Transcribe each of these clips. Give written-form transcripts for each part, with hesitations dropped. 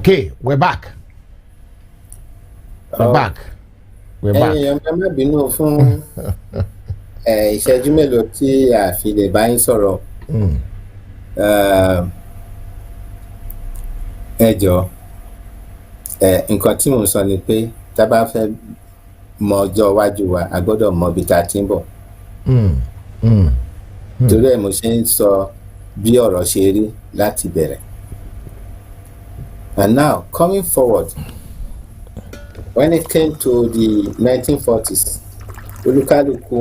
Okay, we're back. We're back. We're back. ẹ̀yin èèyàn má bínú fún ìṣẹ́jú mélòó tí a fi lè bá yín sọ̀rọ̀. Ẹ jọ̀ọ́, nǹkan tí mò ń sọ ni pé tá a bá fẹ́ mọ ọjọ́ iwájú wa a gbọ́dọ̀ mọ ibi tá a ti ń bọ̀. Torí ẹ̀ mo ṣe ń sọ bí ọ̀rọ̀ ṣe rí láti bẹ̀rẹ̀. And now coming forward, when it came to the 1940s, olúkálùkù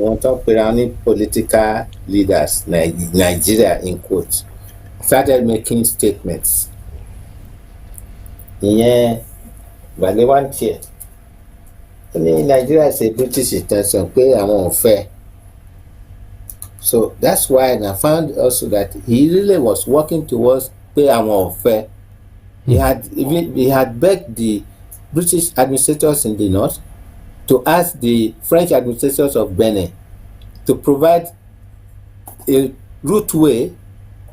wọn tó pera ní political leaders Nigeria in quotes started making statements. Ìyẹn gbàgbé wá ń tiẹ̀ ní Nigeria is a British extension pé àwọn ò fẹ́. So that's why I found also that he really was working towards pé àwọn ò fẹ́. He had begged the British administrators in the north to ask the French administrators of Benin to provide a route way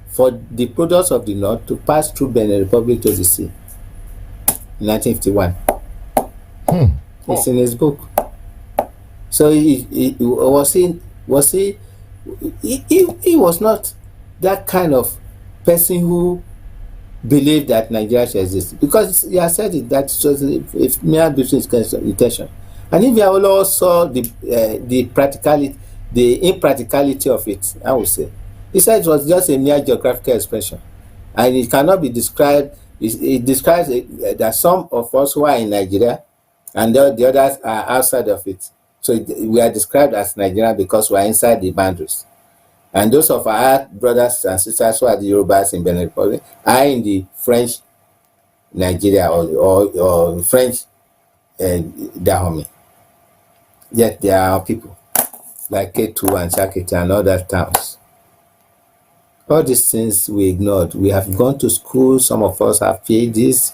for the products of the north to pass through Benin Republic to the sea in 1951. It's in his book. So he was not that kind of person who believed that Nigeria should exist, because he has said it, that it was a mere British intention. And if you also saw the practicality, the impracticality of it, I would say, he said it was just a mere geographical expression, and it cannot be described. It describes that some of us who are in Nigeria, and the others are outside of it. So we are described as Nigerian because we are inside the boundaries. And those of our brothers and sisters who are the Yorubas in Benin Republic are in the French Nigeria or French Dahomey. Yet there are people like Ketu and Shakiti and other towns. All these things we ignored. We have gone to school. Some of us have PhDs,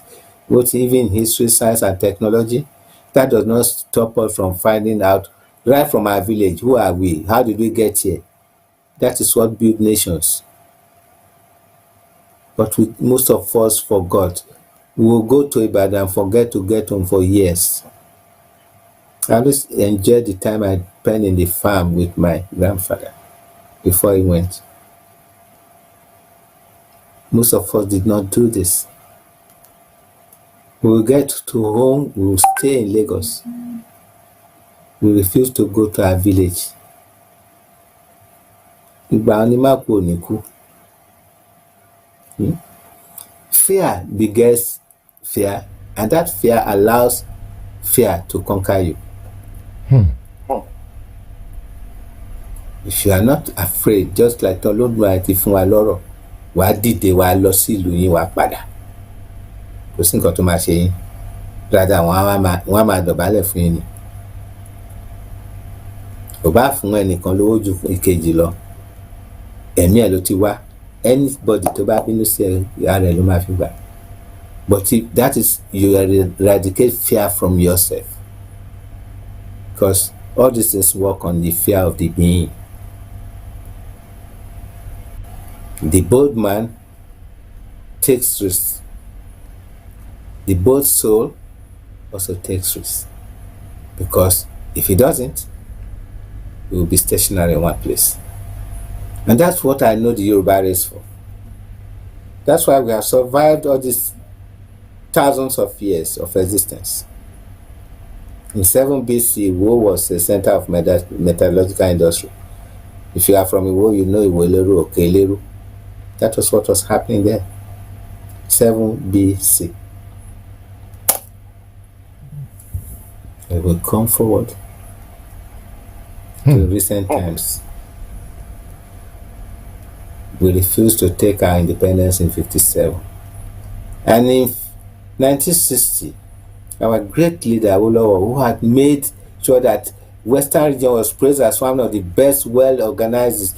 both even history, science, and technology. That does not stop us from finding out right from our village, who are we? How did we get here? That is what built nations. But most of us forgot. We will go to Ibadan and forget to get home for years. I always enjoyed the time I spent in the farm with my grandfather before he went. Most of us did not do this. We will get to home, we will stay in Lagos. We refuse to go to our village. Fear begets fear, and that fear allows fear to conquer you. If you are not afraid, just like Olódùmarè fún wa lọ́rọ̀, wàá dìde wàá lọ sí ìlú yín wàá padà. Kò sí nǹkan tó máa ṣe yín. Rádà wọ́n á máa dọ̀bálẹ̀ fún yín ni. Ò bá fún ẹnìkan lówó ju ìkejì lọ, ẹ̀mí ẹ̀ ló ti wá. Anybody tó bá bínú sí ara ẹ̀ ló máa fi gbà. But that is, you eradicate fear from yourself, because all these things work on the fear of the being. The bold man takes risks. The bold soul also takes risks, because if he doesn't, he will be stationary in one place. And that's what I know the Yoruba race for. That's why we have survived all these thousands of years of existence. In 7 BC, Iwo was the center of metallurgical industry. If you are from Iwo, you know Iwo-Eleru or Ke-Eleru. That was what was happening there. 7 BC. And we come forward to recent times. We refused to take our independence in 1957. And in 1960, our great leader, Awolowo, who had made sure that Western region was praised as one of the best well-organized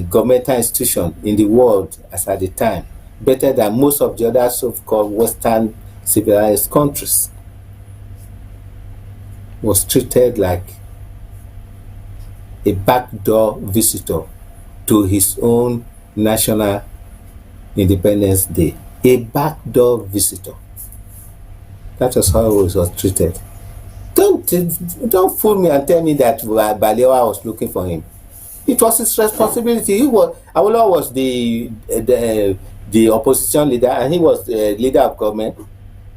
governmental institutions in the world as at the time, better than most of the other so-called Western civilized countries, was treated like a backdoor visitor to his own National Independence Day. a backdoor visitor. That was how he was treated. Don't fool me and tell me that Balewa was looking for him. It was his responsibility. Awolowo was the opposition leader, and he was the leader of government.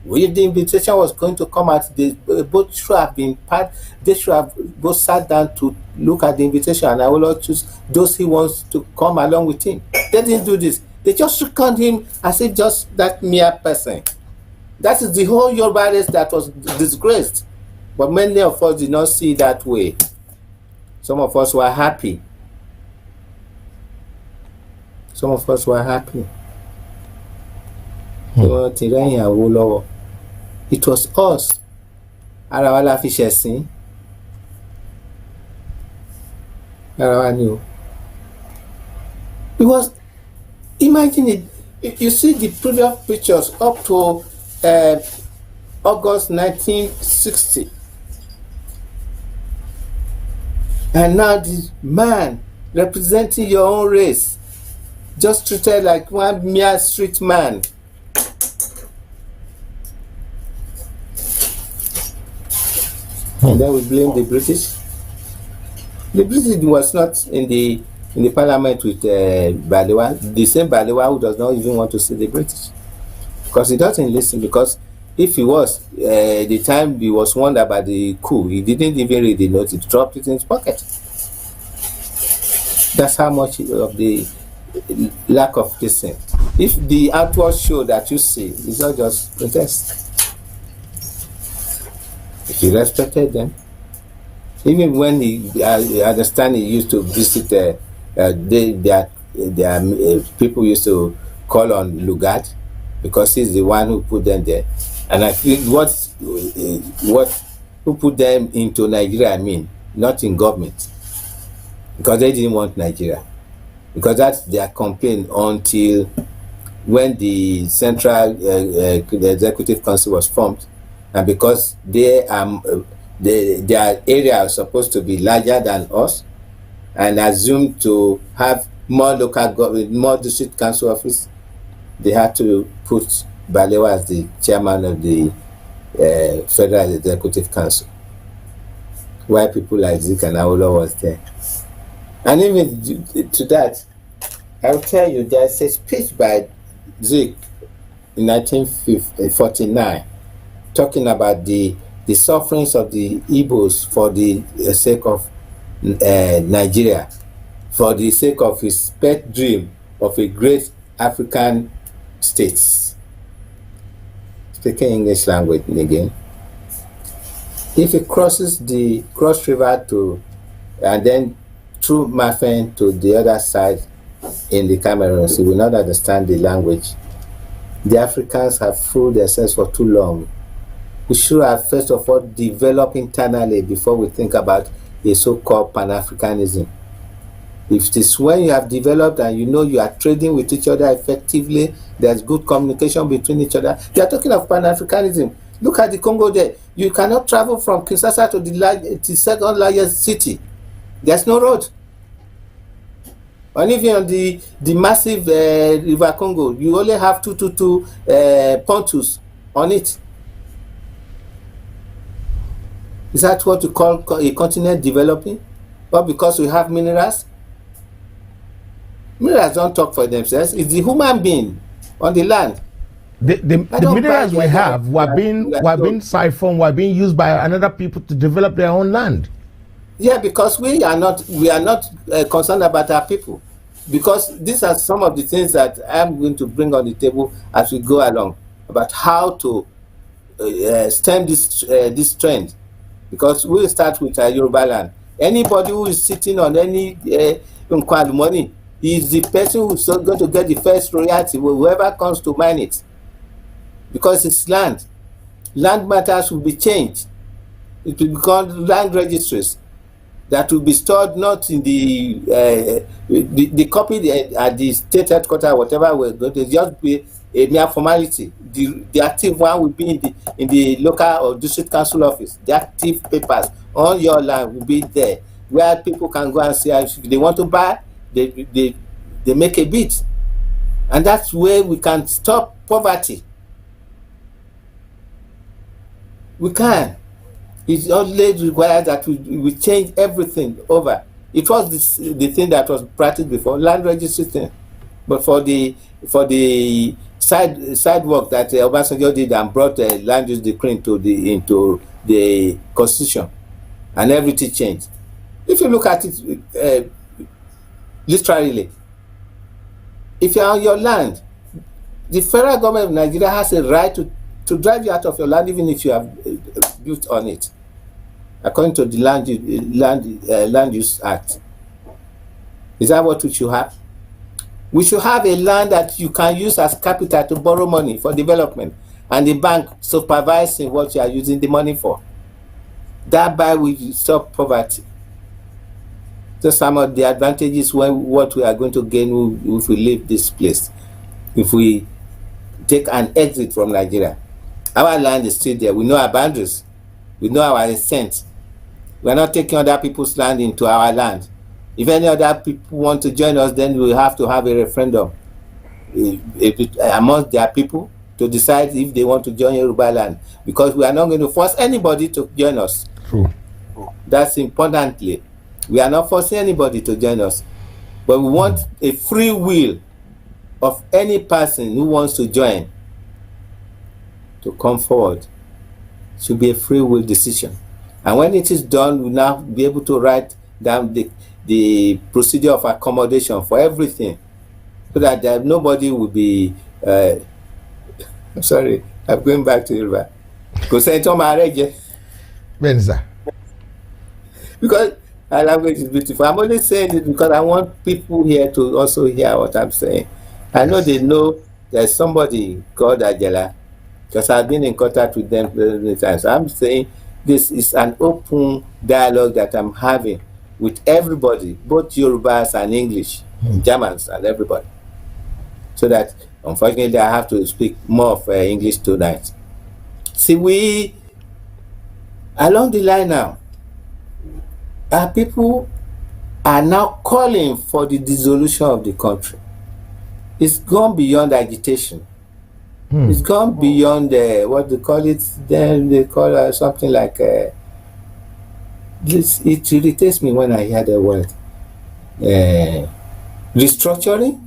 If the invitation was going to come out, they both should have been part. They should have both sat down to look at the invitation, and Awolowo choose those he wants to come along with him. They didn't do this. They just reckoned him as if just that mere person. That is the whole Yoruba race that was disgraced. But many of us did not see it that way. Some of us were happy. Some of us were happy. It was us. Arawala Fishesin. Arawani. It was, imagine it. You see the previous pictures up to August 1960. And now this man representing your own race, just treated like one mere street man. And then we blame the British. The British was not in the parliament with Balewa. The same Balewa who does not even want to see the British, because he doesn't listen. Because if he was, the time he was warned about the coup, he didn't even read the note. He dropped it in his pocket. That's how much of the lack of listening. If the outward show that you see is not just protest, if he respected them, even when I understand he used to visit, their people used to call on Lugard, because he's the one who put them there. And I feel who put them into Nigeria, I mean, not in government, because they didn't want Nigeria, because that's their complaint until when the Central the Executive Council was formed, and because their area is supposed to be larger than us and assumed to have more local government, more district council office, they had to put Balewa as the chairman of the Federal Executive Council, while people like Zik and Awolowo was there. And even to that, I'll tell you, there's a speech by Zik in 1949 talking about the sufferings of the Igbos for the sake of Nigeria, for the sake of his pet dream of a great African states. Speaking English language again. If he crosses the Cross River and then through Mafen to the other side in the Cameroons, he will not understand the language. The Africans have fooled themselves for too long. We should have first of all developed internally before we think about a so-called Pan-Africanism. If it is when you have developed and you know you are trading with each other effectively, there's good communication between each other. They are talking of Pan-Africanism. Look at the Congo there. You cannot travel from Kinshasa to the second largest city. There's no road. And even on the massive River Congo, you only have 222 pontoons on it. Is that what you call a continent developing? Or because we have minerals? Minerals don't talk for themselves. It's the human being on the land. The minerals we have were being siphoned, were being used by another people to develop their own land. Yeah, because we are not concerned about our people. Because these are some of the things that I'm going to bring on the table as we go along, about how to stem this trend. Because we'll start with Yoruba land. Anybody who is sitting on any money is the person who's going to get the first royalty, whoever comes to mine it. Because it's land. Land matters will be changed. It will become land registries that will be stored not in the copy at the state headquarters, whatever we're going to just be a mere formality. The active one will be in the local or district council office. The active papers on your land will be there, where people can go and see if they want to buy. They make a bid. And that's where we can stop poverty. We can. It only requires that we change everything over. It was the thing that was practiced before, land registry thing. But for the side work that Obasanjo did and brought land use decree into the constitution, and everything changed. If you look at it literally, if you're on your land, the federal government of Nigeria has a right to drive you out of your land even if you have built on it, according to the land use act. Is that what we should have? We should have a land that you can use as capital to borrow money for development, and the bank supervising what you are using the money for. Thereby we stop poverty. So some of the advantages what we are going to gain if we leave this place, if we take an exit from Nigeria. Our land is still there. We know our boundaries. We know our extent. We are not taking other people's land into our land. If any other people want to join us, then we have to have a referendum amongst their people to decide if they want to join Yoruba land, because we are not going to force anybody to join us. True. That's importantly. We are not forcing anybody to join us, but we want a free will of any person who wants to join to come forward. It should be a free will decision. And when it is done, we'll now be able to write down the procedure of accommodation for everything, so that nobody will be I'm sorry, I'm going back to Yoruba. Because our language is beautiful. I'm only saying it because I want people here to also hear what I'm saying. I know they know there's somebody called Ajala, because I've been in contact with them many times. So I'm saying this is an open dialogue that I'm having with everybody, both Yorubas and English, Germans and everybody. So that, unfortunately, I have to speak more of English tonight. See, we, along the line now, our people are now calling for the dissolution of the country. It's gone beyond agitation. It's gone beyond what they call it. Then they call something like this. It irritates me when I hear the word restructuring.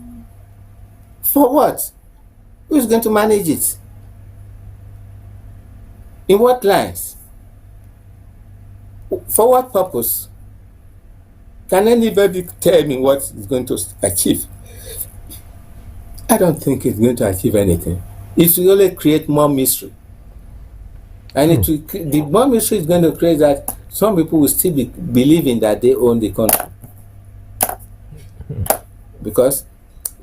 For what? Who is going to manage it? In what lines? For what purpose? Can anybody tell me what it's going to achieve? I don't think it's going to achieve anything. It will only create more mystery. And the more mystery is going to create that some people will still be believing that they own the country. Because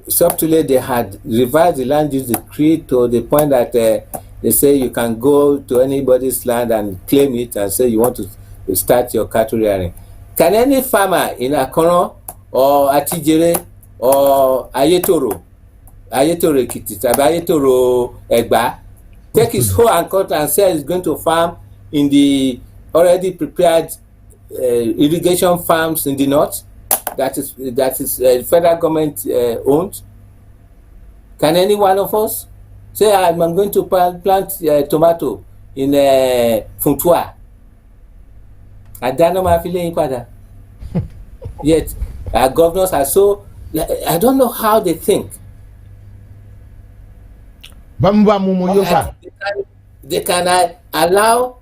subtly they had revised the land use decree to the point that they say you can go to anybody's land and claim it and say you want to start your cattle rearing. Can any farmer in Akono or Atijere or Ayetoro Ekiti, Ayetoro Egba take his hoe and cut and say he's going to farm in the already prepared irrigation farms in the north that is federal government owned? Can any one of us say I'm going to plant tomato in Funtua? Yet our governors are so, I don't know how they think. They can allow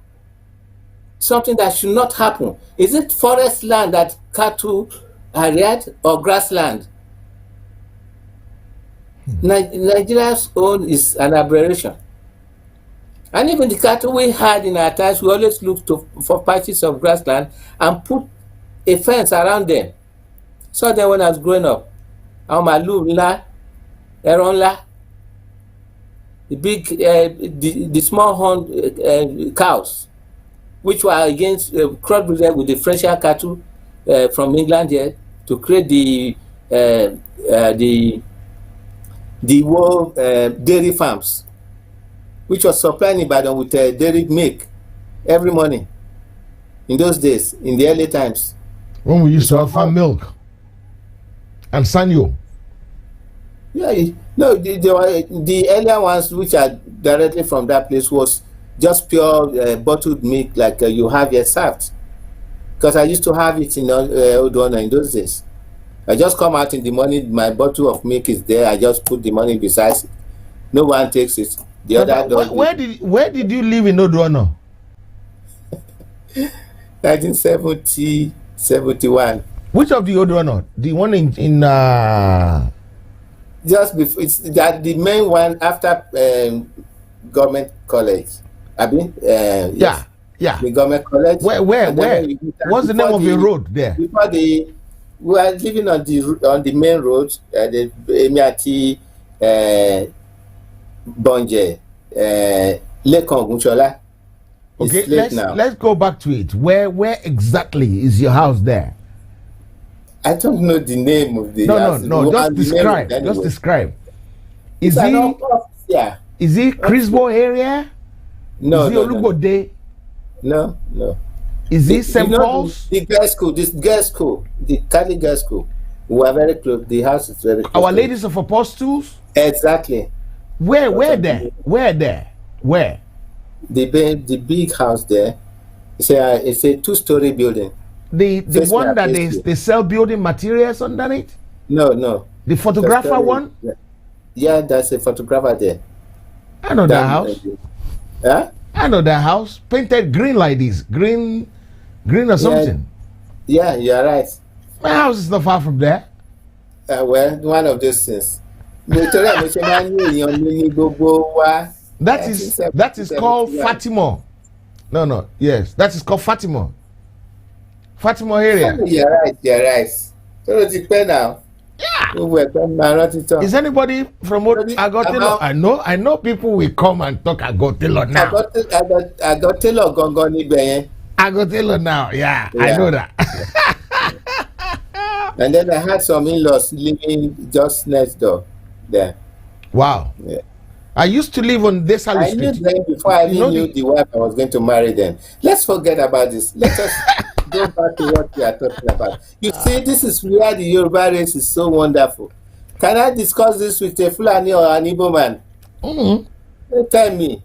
something that should not happen. Is it forest land that cattle are reared or grassland? Nigeria's own is an aberration. And even the cattle we had in our times, we always looked for patches of grassland and put a fence around them. So then when I was growing up, the big, the small horn cows, which were against crossbreed with the fresher cattle from England here to create the world dairy farms, which was supplying Ibadan with dairy milk every morning in those days, in the early times. When we used to have farm milk and sanyo. Yeah, No, the earlier ones, which are directly from that place, was just pure bottled milk, like you have here served. Because I used to have it in Odoana in those days. I just come out in the morning, my bottle of milk is there. I just put the money beside it. No one takes it. The other does. Where did you live in Odoana? 1970, 71. Which of the Odoana? The one in just before, it's that the main one after government college. I mean, yes, yeah. the government college. Where? What's the name of your road there? Before we were living on the main road, the Emiati, Bonje, Lekon Gunchola. Okay, let's go back to it. Where exactly is your house there? I don't know the name of the house. No. Just describe. Just describe. Is it? Yeah. Is it Crisbo area? No. Is it Olubode? No. Is it St. Paul's? The girls' school. This girls' school, the Catholic girls' school. We are very close. The house is very close. Our Ladies of Apostles. Exactly. Where there? Where? The big house there. It's a 2-story building. The one that they sell building materials underneath? No. The photographer one? Yeah, that's a photographer there. I know that house. Huh? I know that house. Painted green like this. Green or something. Yeah, you're right. My house is not far from there. Well, one of those things. That is called Fatima. No. Yes, that is called Fatima. Fatima area. You're right. So it depends now. Yeah. Is anybody from Agotelo? I know people will come and talk Agotelo now. Agotelo Gongoni Beye. Agotelo now, yeah, I know that. And then I had some in-laws living just next door there. Wow. Yeah. I used to live on Desali Street. I knew them before I knew the wife I was going to marry them. Let's forget about this. Let us go back to what we are talking about. You see, this is where the Yoruba race is so wonderful. Can I discuss this with a Fulani or an Igbo man? Mm-hmm. Tell me,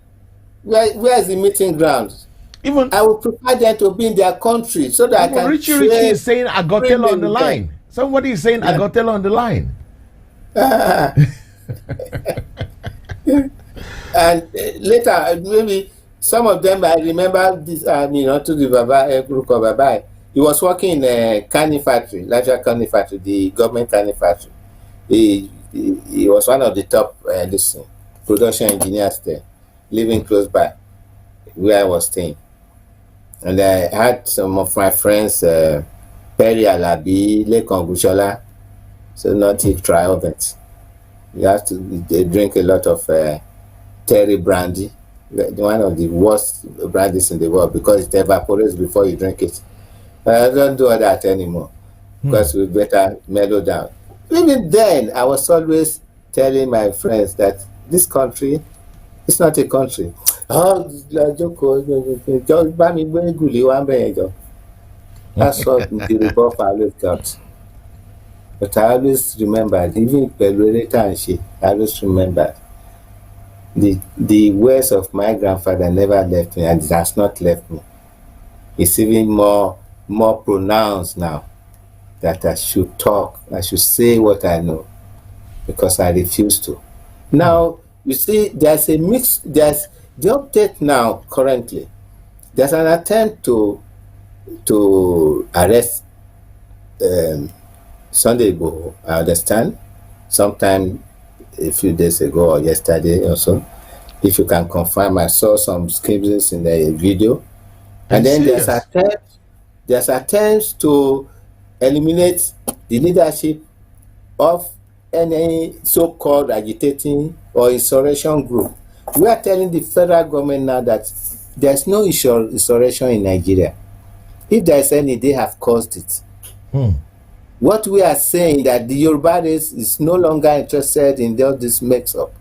where is the meeting ground? Even I would prefer them to be in their country so that I can. Richie is saying Agotelo on the line. Somebody is saying Agotelo on the line. And later, maybe some of them, I remember this, to the Baba, he was working in a canning factory, larger canning factory, the government canning factory. He was one of the top production engineers there, living close by where I was staying. And I had some of my friends, Perry Alabi, Lekon Gushola, so not if triumphant. You have to drink a lot of Terry brandy, one of the worst brandies in the world, because it evaporates before you drink it. I don't do all that anymore because we better mellow down. Even then, I was always telling my friends that this country is not a country. That's what the rebuff I always got. But I always remembered, even I always remembered the words of my grandfather never left me, and it has not left me. It's even more pronounced now that I should talk, I should say what I know, because I refuse to. Now, you see, there's a mix, there's the update now currently. There's an attempt to arrest Sunday Igboho, I understand, sometime a few days ago or yesterday or so. If you can confirm, I saw some scribbles in the video. And then there's attempts to eliminate the leadership of any so-called agitating or insurrection group. We are telling the federal government now that there's no insurrection in Nigeria. If there's any, they have caused it. What we are saying that the Yoruba race is no longer interested in all this mix-up,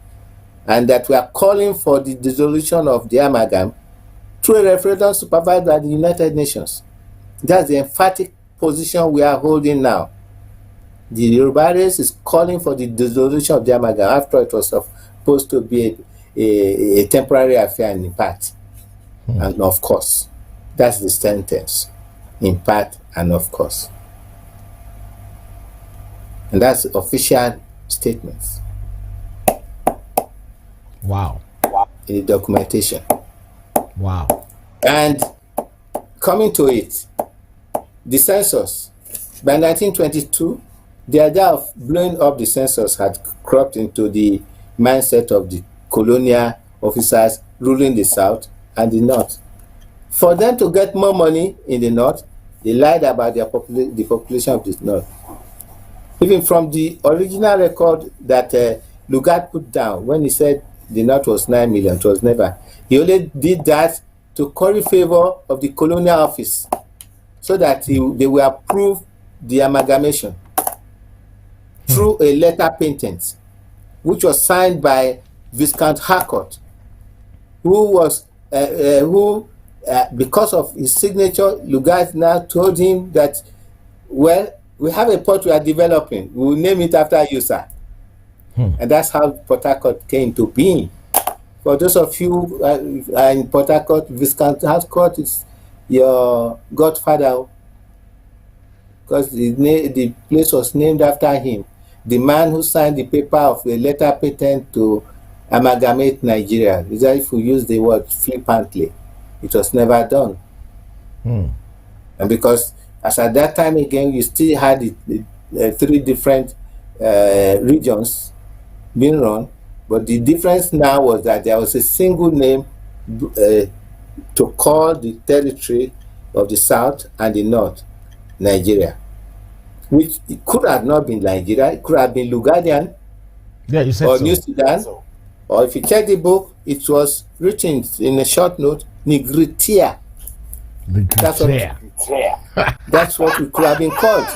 and that we are calling for the dissolution of the amalgam through a referendum supervised by the United Nations. That's the emphatic position we are holding now. The Yoruba race is calling for the dissolution of the amalgam. After it was supposed to be a temporary affair in part. And of course, that's the sentence. In part and of course. And that's official statements. Wow. In the documentation. Wow. And coming to it, the census. By 1922, the idea of blowing up the census had cropped into the mindset of the colonial officers ruling the South and the North. For them to get more money in the North, they lied about the population of the North. Even from the original record that Lugard put down when he said the North was 9 million, it was never. He only did that to curry favor of the colonial office so that they will approve the amalgamation through a letter patent, which was signed by Viscount Harcourt, who was because of his signature, Lugard now told him that, well, we have a port we are developing. We will name it after you, sir. And that's how Port Harcourt came to being. For those of you who are in Port Harcourt, Viscount Harcourt is your godfather, because the place was named after him. The man who signed the paper of a letter patent to amalgamate Nigeria. Is that if we use the word flippantly, it was never done. And because as at that time again, you still had the 3 different regions being run, but the difference now was that there was a single name to call the territory of the South and the North, Nigeria, which it could have not been Nigeria, it could have been Lugardian, yeah, you said or so. New Sudan, or if you check the book, it was written in a short note, Nigritia. That's what we could have been called.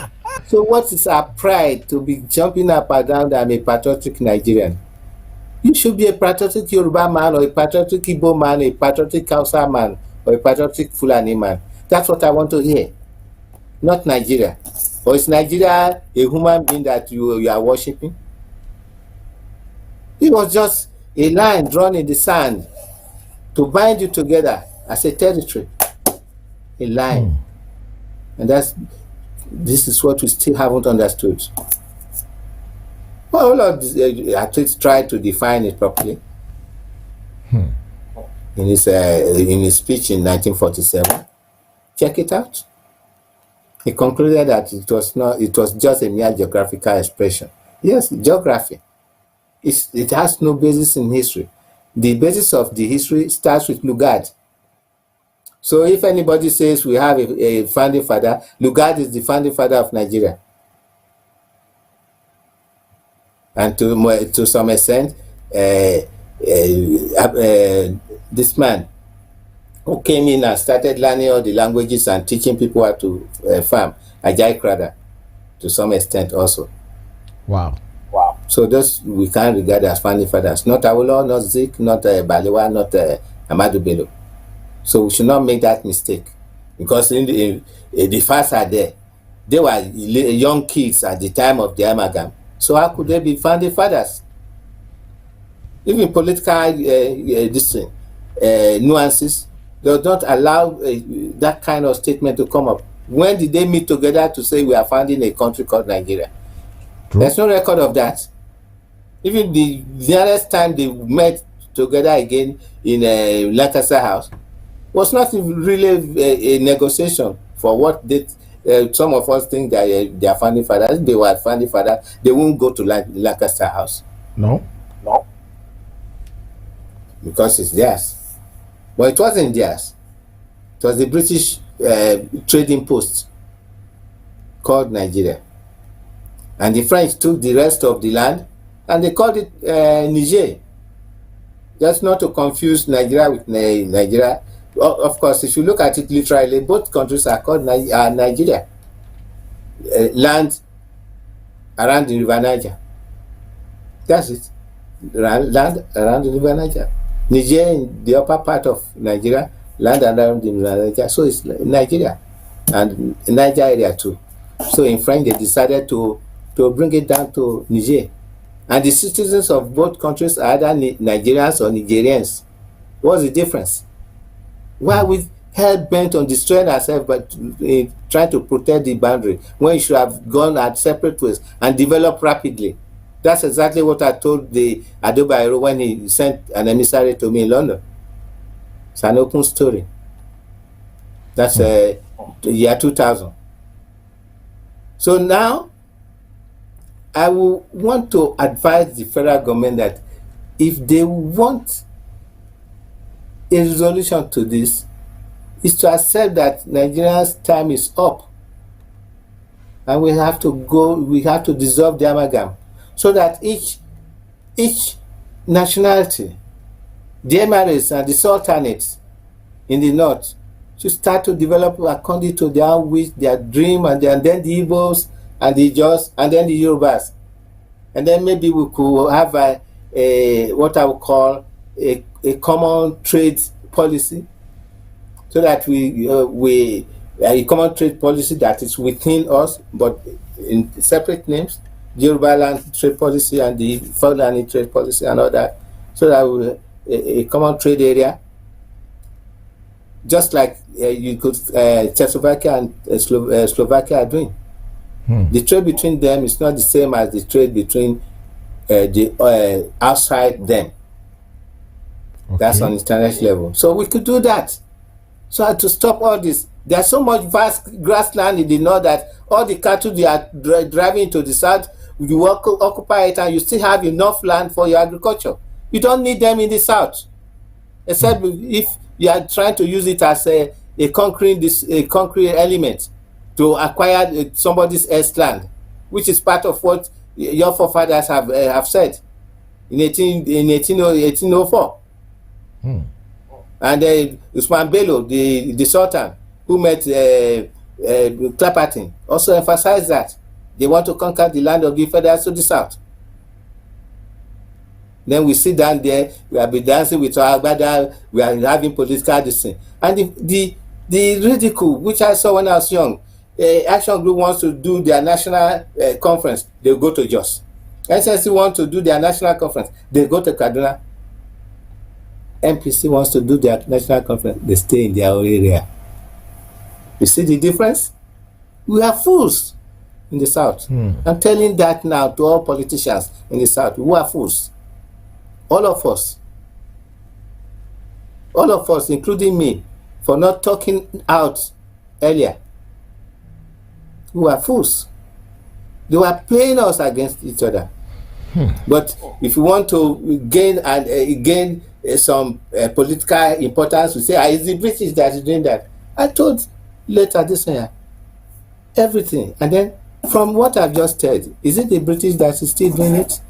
So what is our pride to be jumping up and down that I'm a patriotic Nigerian? You should be a patriotic Yoruba man, or a patriotic Igbo man, a patriotic Hausa man, or a patriotic Fulani man. That's what I want to hear. Not Nigeria. Or is Nigeria a human being that you are worshipping? It was just a line drawn in the sand to bind you together as a territory. A line. And this is what we still haven't understood. Well, at least tried to define it properly. In his speech in 1947. Check it out. He concluded that it was just a mere geographical expression. Yes, geography. It has no basis in history. The basis of the history starts with Lugard. So if anybody says we have a founding father, Lugard is the founding father of Nigeria. And to some extent, this man who came in and started learning all the languages and teaching people how to farm, Ajala, to some extent also. Wow. So those we can't regard as founding fathers. Not Awolowo, not Zik, not Balewa, not Ahmadu Bello. So we should not make that mistake, because the facts are there. They were young kids at the time of the amalgam. So how could they be founding fathers? Even political nuances does not allow that kind of statement to come up. When did they meet together to say we are founding a country called Nigeria? True. There's no record of that. Even the nearest time they met together again in Lancaster House was not really a negotiation for what some of us think that they are founding fathers. If they were founding fathers, they won't go to Lancaster House. No. Because it's theirs. But it wasn't theirs. It was the British trading post called Nigeria. And the French took the rest of the land and they called it Niger. Just not to confuse Nigeria with Nigeria. Of course, if you look at it literally, both countries are called Nigeria. Land around the River Niger. That's it. Land around the River Niger. Niger in the upper part of Nigeria, land around the River Niger. So it's Nigeria and Niger area too. So in French, they decided to to bring it down to Niger. And the citizens of both countries are either Nigerians or Nigerians. What's the difference? Why are we hell-bent on destroying ourselves but trying to protect the boundary when you should have gone at separate ways and developed rapidly? That's exactly what I told the Adobairo when he sent an emissary to me in London. It's an open story. That's the year 2000. So now, I will want to advise the federal government that if they want a resolution to this, is to accept that Nigeria's time is up, and we have to dissolve the amalgam, so that each nationality, the emirates and the sultanates in the north, should start to develop according to their wish, their dream, and then the Igbos and the Jaws, and then the Yorubas. And then maybe we could have what I would call a common trade policy, so that we a common trade policy that is within us, but in separate names, the Yoruba land trade policy and the Fulani trade policy and all that, so that a common trade area, just like you could Czechoslovakia and Slovakia are doing. The trade between them is not the same as the trade between the outside them. Okay. That's on international level. So we could do that. So to stop all this, there's so much vast grassland in the north that all the cattle they are driving to the south, you occupy it and you still have enough land for your agriculture. You don't need them in the south, except if you are trying to use it as a concrete element to acquire somebody's else's land, which is part of what your forefathers have said in 1804. And Usman Bello, the Sultan, who met Clapperton, also emphasized that they want to conquer the land of the Federals to the south. Then we sit down there, we have been dancing with our brother, we are having political decision. And the ridicule, which I saw when I was young, Action Group wants to do their national conference, they go to Jos. SSC wants to do their national conference, they go to Kaduna. MPC wants to do their national conference, they stay in their own area. You see the difference? We are fools in the south. I'm telling that now to all politicians in the south. We are fools. All of us, including me, for not talking out earlier. We are fools. They were playing us against each other. But if you want to gain some political importance, we say, it's the British that is doing that. I told later this year everything, and then from what I've just said, is it the British that is still doing it?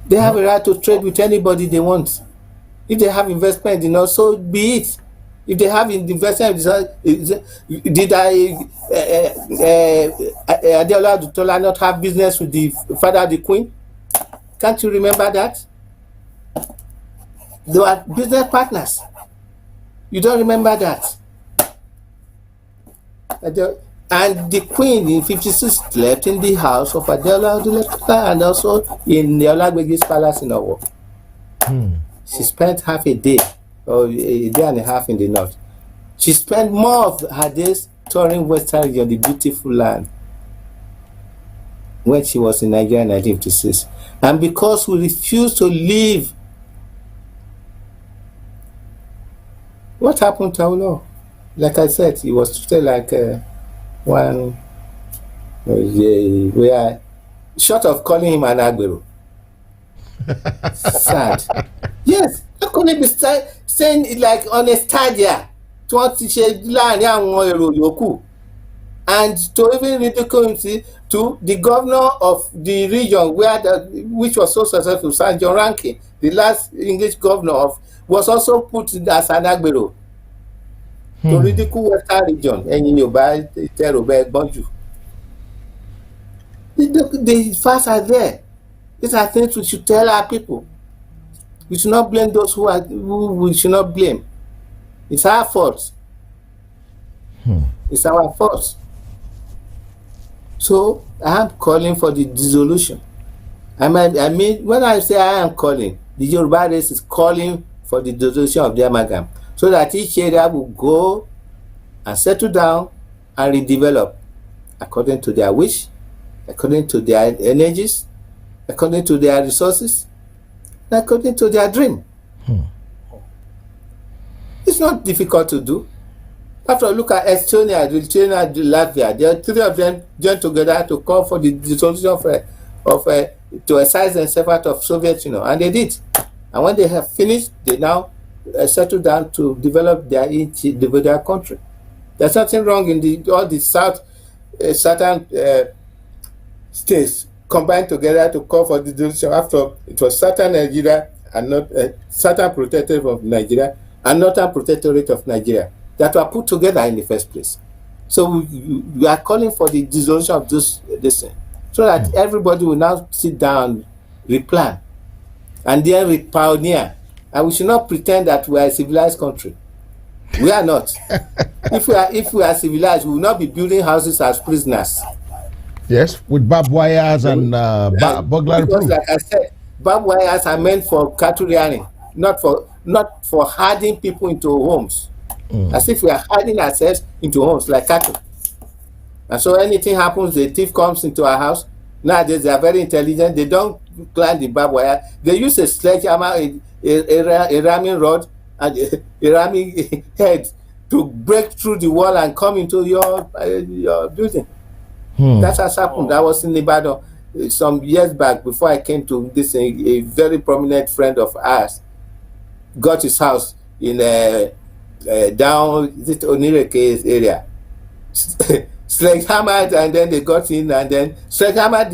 They have a right to trade with anybody they want. If they have investment, so be it. If they have investment, did Ajala Dutola not have business with the father of the Queen? Can't you remember that? They were business partners. You don't remember that? And the Queen in 56 slept in the house of Ajala Dutola and also in the Olagbegi's palace in Owo. She spent half a day or a day and a half in the north. She spent more of her days touring Western region, the beautiful land, when she was in Nigeria in 1956. And because we refused to leave, what happened to Awolowo? Like I said, he was treated like one, where short of calling him an Agbero. Sad. Yes, how could it be saying it like on a stadia to want to share land yoku, and to even ridicule to the governor of the region which was so successful, Sir John Rankin, the last English governor was also put as an Agbero. To ridicule Western region, and in your bad bonju. The facts are there. These are things we should tell our people. We should not blame those who we should not blame. It's our fault. It's our fault. So I am calling for the dissolution. I mean, when I say I am calling, the Yoruba race is calling for the dissolution of the amalgam, so that each area will go and settle down and redevelop according to their wish, according to their energies, according to their resources, according to their dream. It's not difficult to do. After look at Estonia, Latvia, there are three of them joined together to call for the dissolution to excise themselves out of Soviet Union, and they did. And when they have finished, they now settle down to develop their country. There's nothing wrong in all the southern states combined together to call for the dissolution. After it was southern Nigeria and not southern protectorate of Nigeria and northern protectorate of Nigeria that were put together in the first place. So we are calling for the dissolution of this thing, so that everybody will now sit down, replan, and then repioneer. And we should not pretend that we are a civilized country. We are not. If we are civilized, we will not be building houses as prisoners. Yes, with barbed wires and burglary proof. Like I said, barbed wires are meant for cattle rearing, not for herding people into homes. As if we are hiding ourselves into homes like cattle. And so anything happens, the thief comes into our house. Nowadays they are very intelligent. They don't climb the barbed wire. They use a sledgehammer, a ramming rod, and a ramming head to break through the wall and come into your building. That has happened. That was in Ibadan some years back before I came to this. A very prominent friend of ours got his house in down Onireke's area. Sledgehammered, and then they got in and then sledgehammered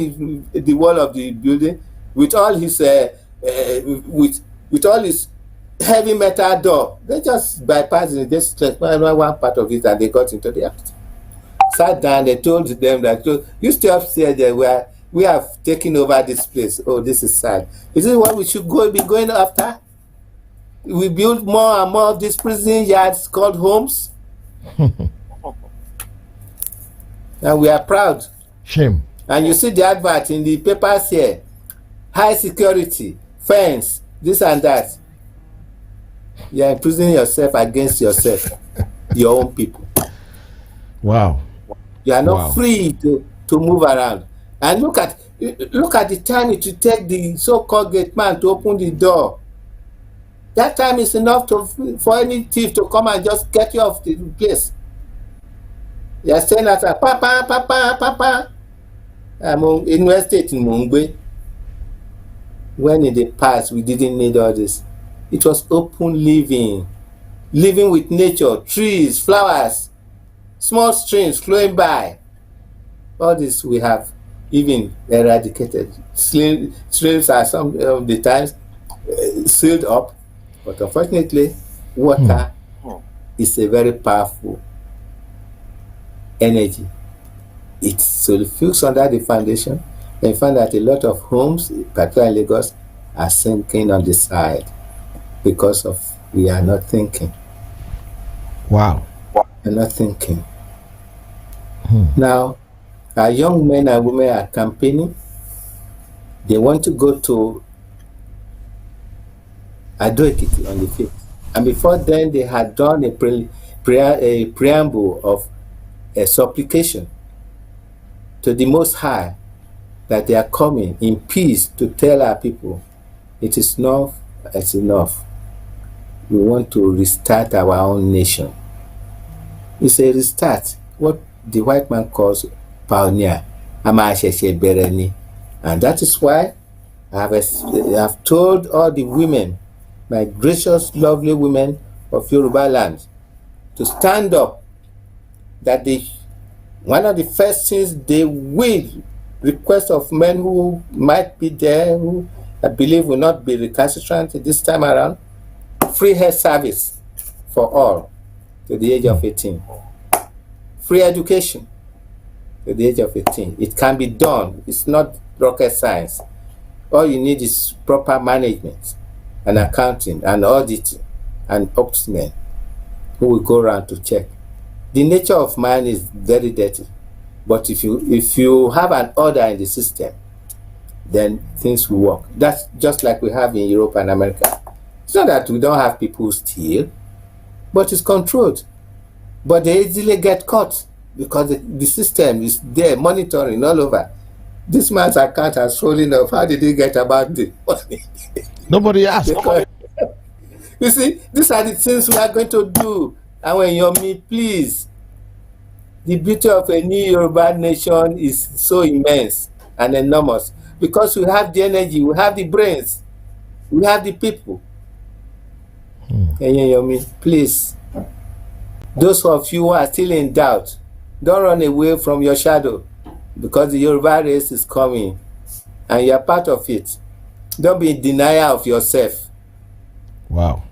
the wall of the building with all his with all his heavy metal door. They just bypassed it, just sledgehammered one part of it, and they got into the house. Sat down, they told them that you stay upstairs there, we have taken over this place. Oh, this is sad. Is this what we should be going after? We build more and more of these prison yards called homes. And we are proud. Shame. And you see the advert in the papers here. High security, fence, this and that. You are imprisoning yourself against yourself, your own people. Wow. You are not free to move around. And look at the time it will take the so-called gate man to open the door. That time is enough for any thief to come and just get you off the place. You are saying that, Papa. I'm in West State in Mungwe. When in the past we didn't need all this. It was open living with nature, trees, flowers, small streams flowing by. All this we have even eradicated. Streams are some of the times sealed up. But unfortunately, water is a very powerful energy. It solidifies under the foundation, and you find that a lot of homes, particularly in Lagos, are sinking on the side because of we are not thinking. Wow. We're not thinking. Now, our young men and women are campaigning. They want to go to Ado-Ekiti on the 5th. And before then, they had done a preamble of a supplication to the Most High that they are coming in peace to tell our people, it is enough, it's enough. We want to restart our own nation. It's a restart, what the white man calls pioneer. And that is why I have told all the women, my gracious, lovely women of Yoruba land, to stand up, that one of the first things they will request of men who might be there, who I believe will not be recalcitrant this time around, free health service for all to the age of 18. Free education to the age of 18. It can be done. It's not rocket science. All you need is proper management and accounting and auditing and ombudsmen who will go around to check. The nature of man is very dirty. But if you have an order in the system, then things will work. That's just like we have in Europe and America. It's not that we don't have people who steal, but it's controlled. But they easily get caught because the system is there monitoring all over. This man's account has fallen off. How did he get about the money? Nobody asked. You see, these are the things we are going to do. And when you're me, please, the beauty of a new Yoruba nation is so immense and enormous because we have the energy, we have the brains, we have the people. And please, those of you who are still in doubt, don't run away from your shadow because the Yoruba race is coming and you are part of it. Don't be in denial of yourself. Wow.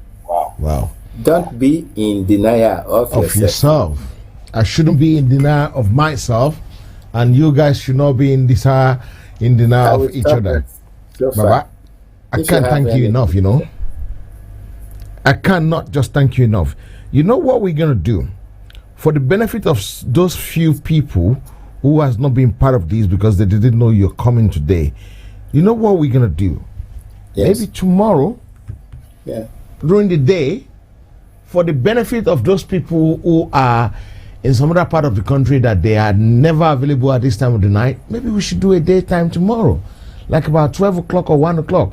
Don't be in denial of yourself. I shouldn't be in denial of myself, and you guys should not be in denial of each other. Baba, I can't thank you enough, I cannot just thank you enough. You know what we're going to do? For the benefit of those few people who has not been part of this because they didn't know you're coming today, you know what we're going to do? Yes. Maybe tomorrow, during the day, for the benefit of those people who are in some other part of the country that they are never available at this time of the night, maybe we should do a daytime tomorrow, like about 12 o'clock or 1 o'clock,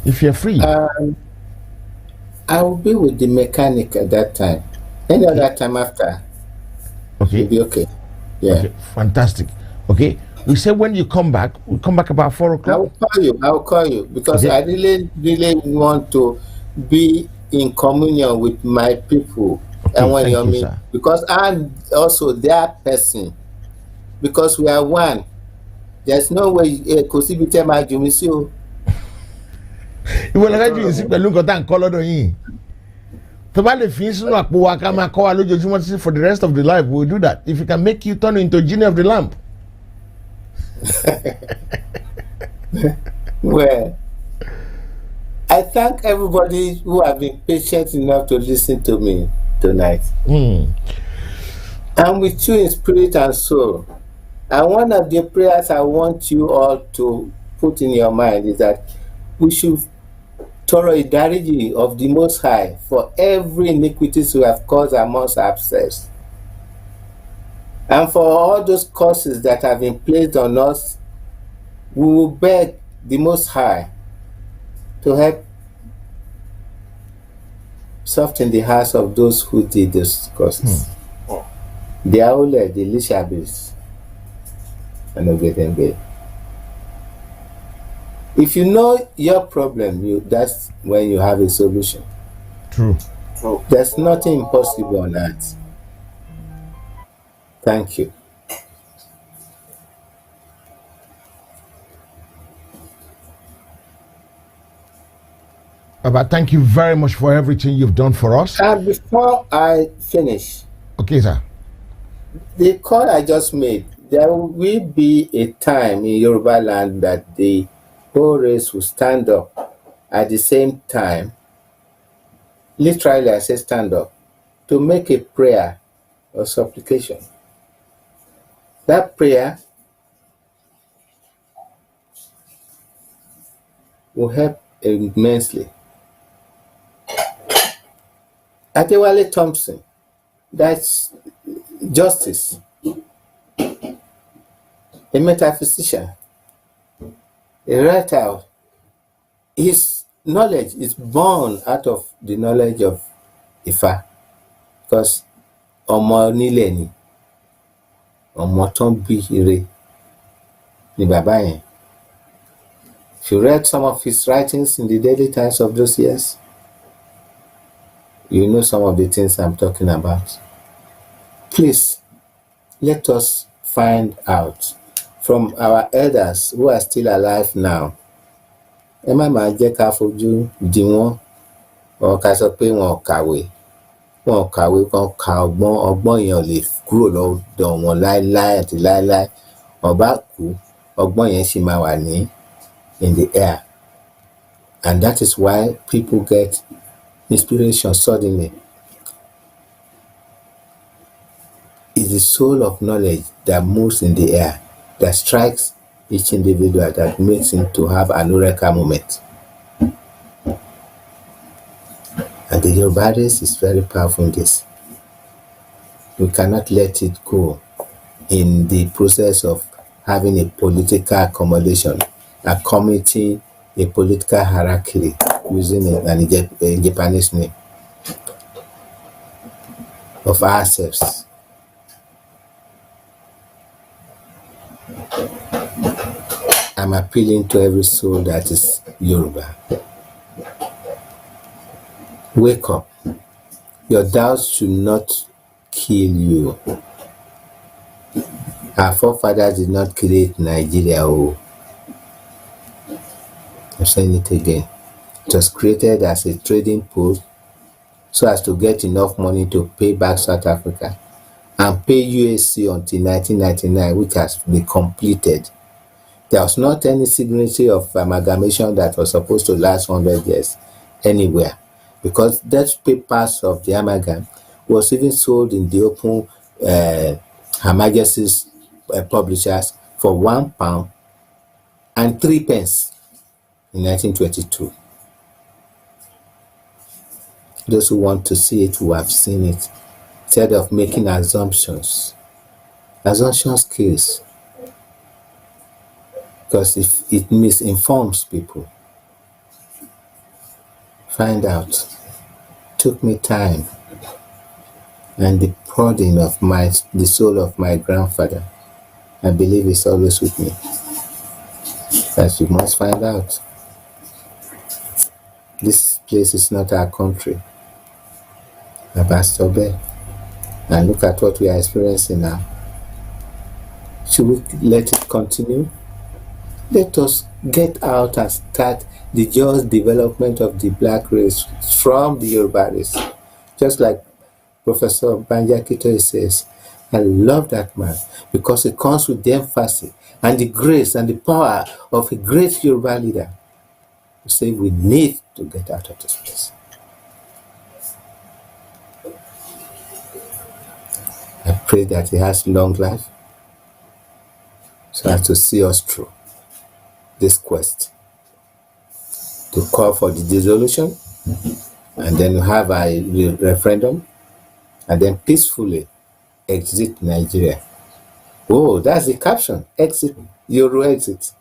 if you're free. I will be with the mechanic at that time. Any other time after, okay, be okay. Yeah. Okay, fantastic. Okay, we said when you come back, we'll come back about 4 o'clock. I will call you because I really want to be in communion with my people. Okay, and when thank you, sir. Because I'm also their person. Because we are one. There's no way ìwọ lọ́la jù yìí sí pẹ̀lú nǹkan tá à ń kọ́ lọ́dọ̀ yìí tó bá lè fi sínú àpò wa ká máa kọ́ wa lójoojúmọ́ títí for the rest of the life we will do that if it can make you turn into genie of the lamp. Well, I thank everybody who have been patient enough to listen to me tonight. I'm with you in spirit and soul. And one of the prayers I want you all to put in your mind is that we should thorough idariji of the Most High for every iniquities we have caused amongst ourselves. And for all those curses that have been placed on us, we will beg the Most High to help soften the hearts of those who did those curses. The Aule, the Lishabis, and Ogedengbe. If you know your problem, that's when you have a solution. True. There's nothing impossible on earth. Thank you. Baba, thank you very much for everything you've done for us. And before I finish, okay, sir. The call I just made, there will be a time in Yoruba land that the whole race will stand up at the same time. Literally, I say stand up to make a prayer or supplication. That prayer will help immensely. Adewale Thompson, that's justice, a metaphysician, a writer. His knowledge is born out of the knowledge of Ifa, because ọmọ nílẹ̀ ni, ọmọ tó ń bí ire ni bàbá yẹn. If you read some of his writings in the daily times of those years, you know some of the things I'm talking about. Please, let us find out from our elders who are still alive now. Ẹ má máa jẹ́ ká fojú di wọ́n, or ká sọ pé wọn ò kàwé. Wọn ò kàwé kan ka ọgbọ́n yẹn ò lè kúrò lọ́dọ̀ wọn láéláé àti láéláé. Ọba kú, ọgbọ́n yẹn ṣì máa wà ní in the air. And that is why people get inspiration suddenly. is the soul of knowledge that moves in the air, that strikes each individual, that makes him to have an eureka moment. And the Yoruba race is very powerful in this. We cannot let it go in the process of having a political accommodation, accommodating a political hierarchy using a Japanese name of ourselves. I'm appealing to every soul that is Yoruba. Wake up. Your doubts should not kill you. Our forefathers did not create Nigeria. Oh, I'm saying it again. It was created as a trading post so as to get enough money to pay back South Africa and pay USC until 1999, which has been completed. There was not any signature of amalgamation that was supposed to last 100 years anywhere, because that papers of the amalgam was even sold in the open Her Majesty's publishers for £1 and 3 pence in 1922. Those who want to see it will have seen it. Instead of making assumptions kills, because if it misinforms people. Find out. Took me time, and the prodding of the soul of my grandfather, I believe, is always with me. That you must find out. This place is not our country. Abastobe. And look at what we are experiencing now. Should we let it continue? Let us get out and start the just development of the black race from the Yoruba race. Just like Professor Banjakito says, I love that man because it comes with the emphasis and the grace and the power of a great Yoruba leader who say we need to get out of this place. I pray that he has long life so as to see us through this quest, to call for the dissolution, and then have a referendum, and then peacefully exit Nigeria. Oh, that's the caption. Exit, Yoruba exit.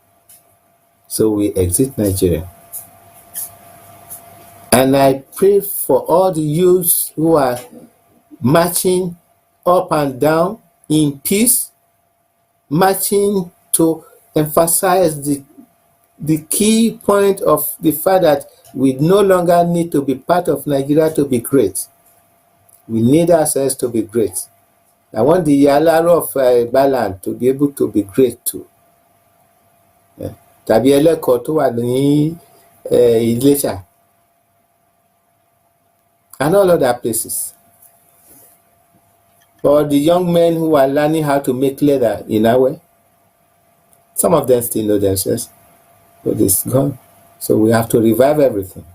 So we exit Nigeria. And I pray for all the youths who are marching up and down in peace, marching to emphasize the key point of the fact that we no longer need to be part of Nigeria to be great. We need ourselves to be great. I want the Yalaro of Balan to be able to be great too. Tàbí ẹlẹ́kọ̀ọ́ tó wà ní Iléṣà and all other places. Or the young men who are learning how to make leather in Awe. Some of them still know themselves, but it's gone. So we have to revive everything.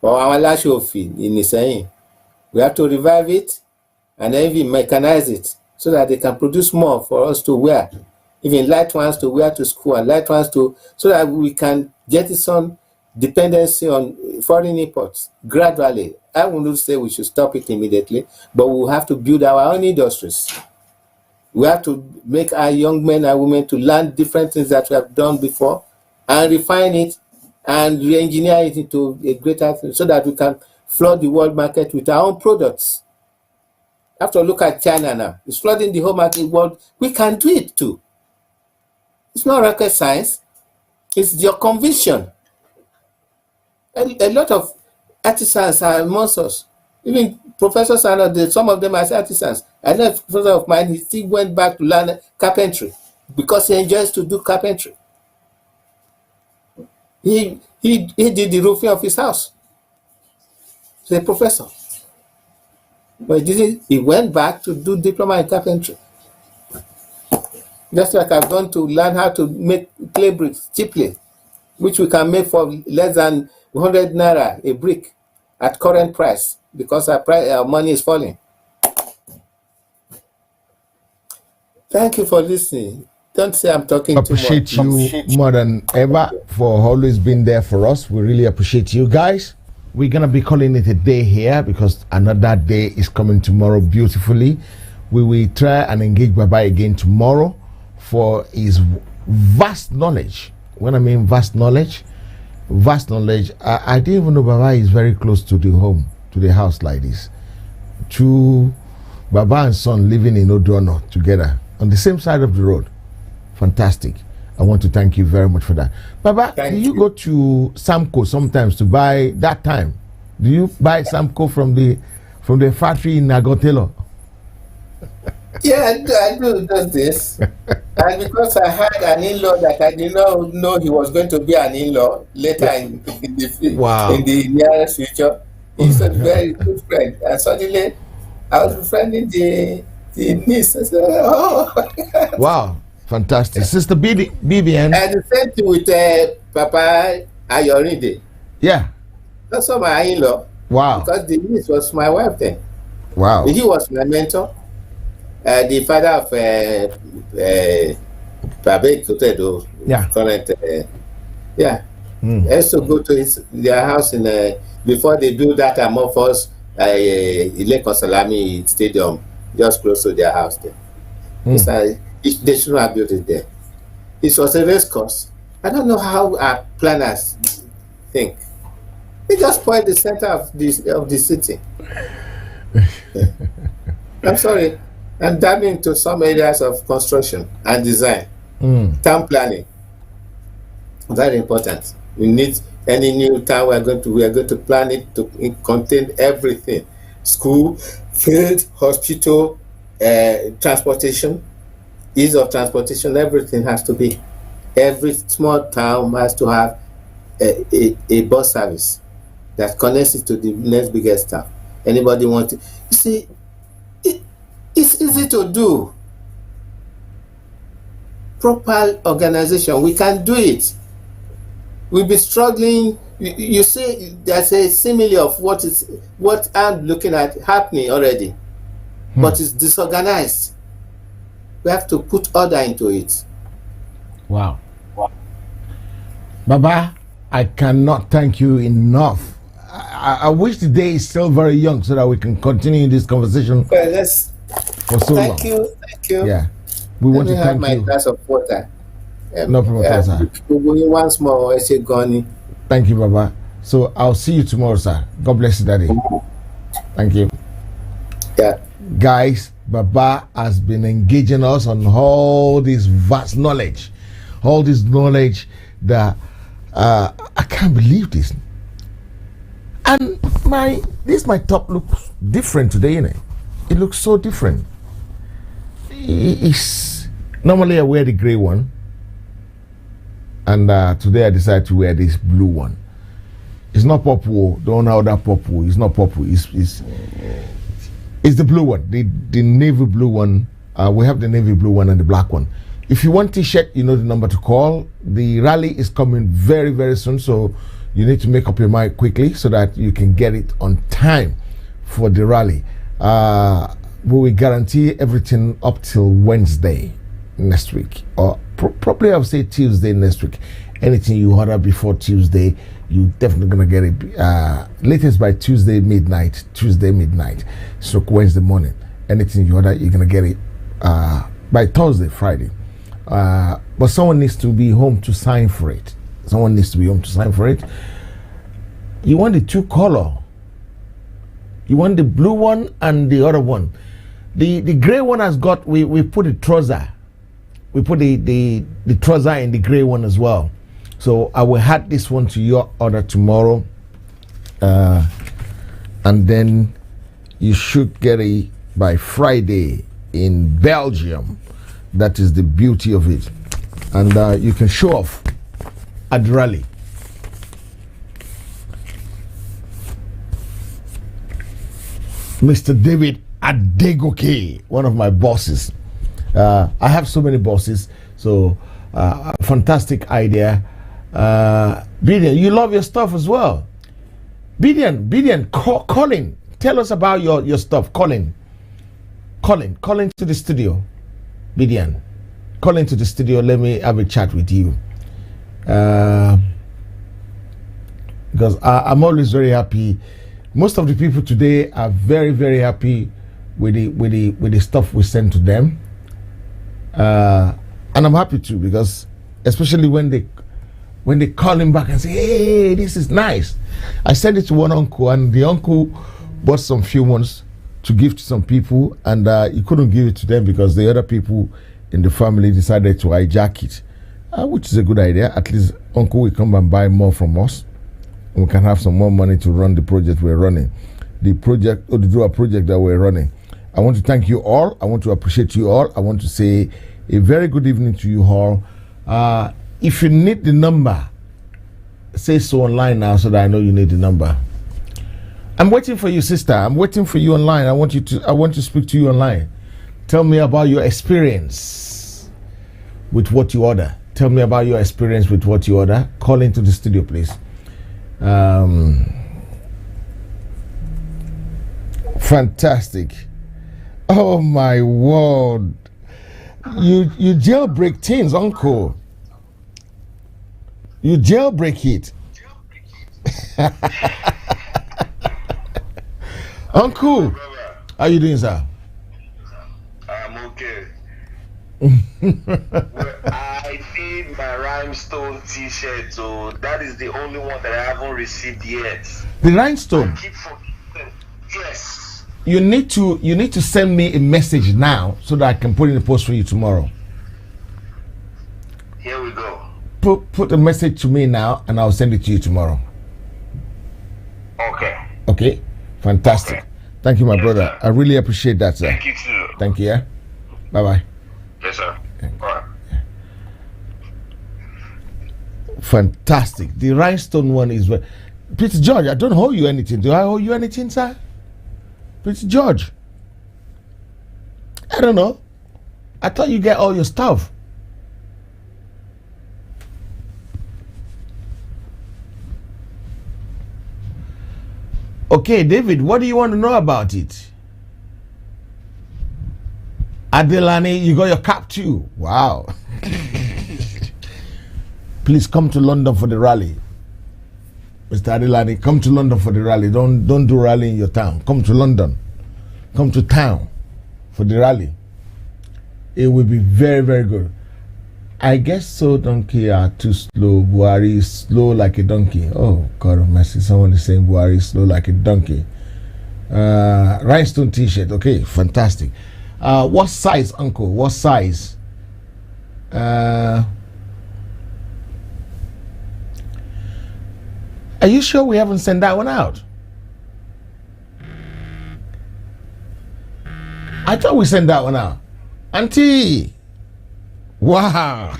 Or our Lashofi in Iseyin, we have to revive it and then we mechanize it so that they can produce more for us to wear. Even light ones to wear to school and light ones so that we can jettison dependency on foreign imports gradually. I wouldn't say we should stop it immediately, but we have to build our own industries. We have to make our young men and women to learn different things that we have done before and refine it and re-engineer it into a greater thing so that we can flood the world market with our own products. You have to look at China now. It's flooding the whole market world. We can do it too. It's not rocket science. It's your conviction. A lot of artisans are amongst us. Even professors are not there. Some of them are artisans. I know a professor of mine, he still went back to learn carpentry because he enjoys to do carpentry. He did the roofing of his house. He's a professor. But he went back to do diploma in carpentry. Just like I've gone to learn how to make clay bricks cheaply, which we can make for less than 100 naira a brick at current price because our money is falling. Thank you for listening. Don't say I'm talking too much. Appreciate you more than ever for always being there for us. We really appreciate you guys. We're gonna be calling it a day here because another day is coming tomorrow beautifully. We will try and engage Baba again tomorrow for his vast knowledge. When I mean vast knowledge, I didn't even know Baba is very close to the home, to the house like this. Two Baba and son living in Odono together on the same side of the road. Fantastic. I want to thank you very much for that. Baba, do you go to Samco sometimes to buy that time? Do you buy Samco from the factory in Nagotelo? Yeah, I do this. And because I had an in-law that I did not know he was going to be an in-law later in the nearest future, he's a very good friend. And suddenly, I was befriending the niece. I said, oh. Wow. Fantastic. Sister BBN. And the same thing with Papa Ayorinde. Yeah. That's my in-law. Wow. Because the niece was my wife then. Wow. He was my mentor. The father of Babe Kotedo. Yeah. Current. I used to go to their house before they do that Amorphous Ilekon Salami Stadium, just close to their house there. They shouldn't have built it there. It was a race course. I don't know how our planners think. They just point the center of the city. I'm sorry. I'm diving into some areas of construction and design. Town planning. Very important. We need any new town we are going to plan it to contain everything. School, field, hospital, transportation. Ease of transportation, everything has to be. Every small town has to have a bus service that connects it to the next biggest town. Anybody want to? You see, it's easy to do. Proper organization, we can do it. We'll be struggling. You see, there's a simile of what I'm looking at happening already, but it's disorganized. We have to put order into it. Wow. Baba, I cannot thank you enough. I wish the day is still very young so that we can continue this conversation for so long. Thank you. Yeah. We want to thank you. My glass of water. No problem, sir. Once more, thank you, Baba. So I'll see you tomorrow, sir. God bless you, Daddy. Thank you. Yeah. Guys, Baba has been engaging us on all this vast knowledge, that I can't believe this. And my top looks different today, innit? It looks so different. It's normally I wear the gray one, and today I decided to wear this blue one. It's not purple. Don't know that purple. It's not purple. It's the blue one, the navy blue one. We have the navy blue one and the black one. If you want t-shirt, you know the number to call. The rally is coming very, very soon, so you need to make up your mind quickly so that you can get it on time for the rally. We will guarantee everything up till Wednesday next week, or probably I'll say Tuesday next week. Anything you order before Tuesday, you definitely gonna get it latest by Tuesday midnight, so Wednesday morning. Anything you order, you're gonna get it by Thursday, Friday. But someone needs to be home to sign for it. You want the two color. You want the blue one and the other one. The gray one has got, we put the trouser. We put the trouser in the gray one as well. So I will add this one to your order tomorrow, and then you should get it by Friday in Belgium. That is the beauty of it, and you can show off at the rally. Mr. David Adegoke, one of my bosses. I have so many bosses, so fantastic idea. Bidian, you love your stuff as well. Bidian, Colin, tell us about your stuff. Colin to the studio. Bidian, call into the studio. Let me have a chat with you. Because I'm always very happy. Most of the people today are very, very happy with the stuff we send to them. And I'm happy too, because especially when they call him back and say, hey, this is nice. I sent it to one uncle, and the uncle bought some few ones to give to some people, and he couldn't give it to them because the other people in the family decided to hijack it, which is a good idea. At least uncle will come and buy more from us. We can have some more money to run the project we're running, the project that we're running. I want to thank you all. I want to appreciate you all. I want to say a very good evening to you all. If you need the number, say so online now so that I know you need the number. I'm waiting for you, sister. I'm waiting for you online. I want to speak to you online. Tell me about your experience with what you order. Tell me about your experience with what you order. Call into the studio, please. Fantastic. Oh my word. You jailbreak things, uncle. You jailbreak it. Uncle, how you doing, sir? I'm okay. I need my rhinestone t-shirt, so that is the only one that I haven't received yet. The rhinestone? I keep forgetting. Yes. You need to send me a message now so that I can put in the post for you tomorrow. Here we go. Put a message to me now, and I'll send it to you tomorrow. Okay. Okay? Fantastic. Okay. Thank you, my brother. Sir. I really appreciate that, sir. Thank you, too. Thank you, yeah? Bye-bye. Yes, sir. All right. Fantastic. The rhinestone one is... Prince George, I don't owe you anything. Do I owe you anything, sir? Prince George? I don't know. I thought you get all your stuff. Okay, David, what do you want to know about it? Adelani, you got your cap too. Wow. Please come to London for the rally. Mr. Adelani, come to London for the rally. Don't do rally in your town. Come to London. Come to town for the rally. It will be very, very good. I guess so donkey are too slow. Buhari is slow like a donkey. Oh, God of mercy. Someone is saying Buhari is slow like a donkey. Rhinestone t-shirt. Okay, fantastic. What size, uncle? What size? Are you sure we haven't sent that one out? I thought we sent that one out. Auntie! Wow!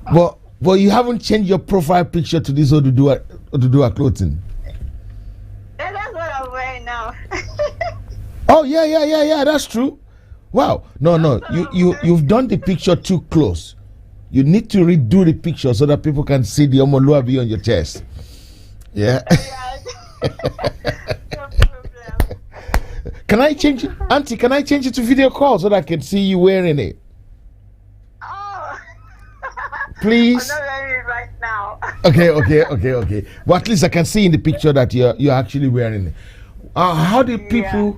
but you haven't changed your profile picture to this Oduduwa clothing. That's what I'm wearing now. Oh yeah, that's true. Wow. No, you've done the picture too close. You need to redo the picture so that people can see the Omoluabi on your chest. Yeah. No problem. Can I change it, Auntie? Can I change it to video call so that I can see you wearing it? Oh. Please. I'm not wearing it right now. Okay. But at least I can see in the picture that you're actually wearing it. How did people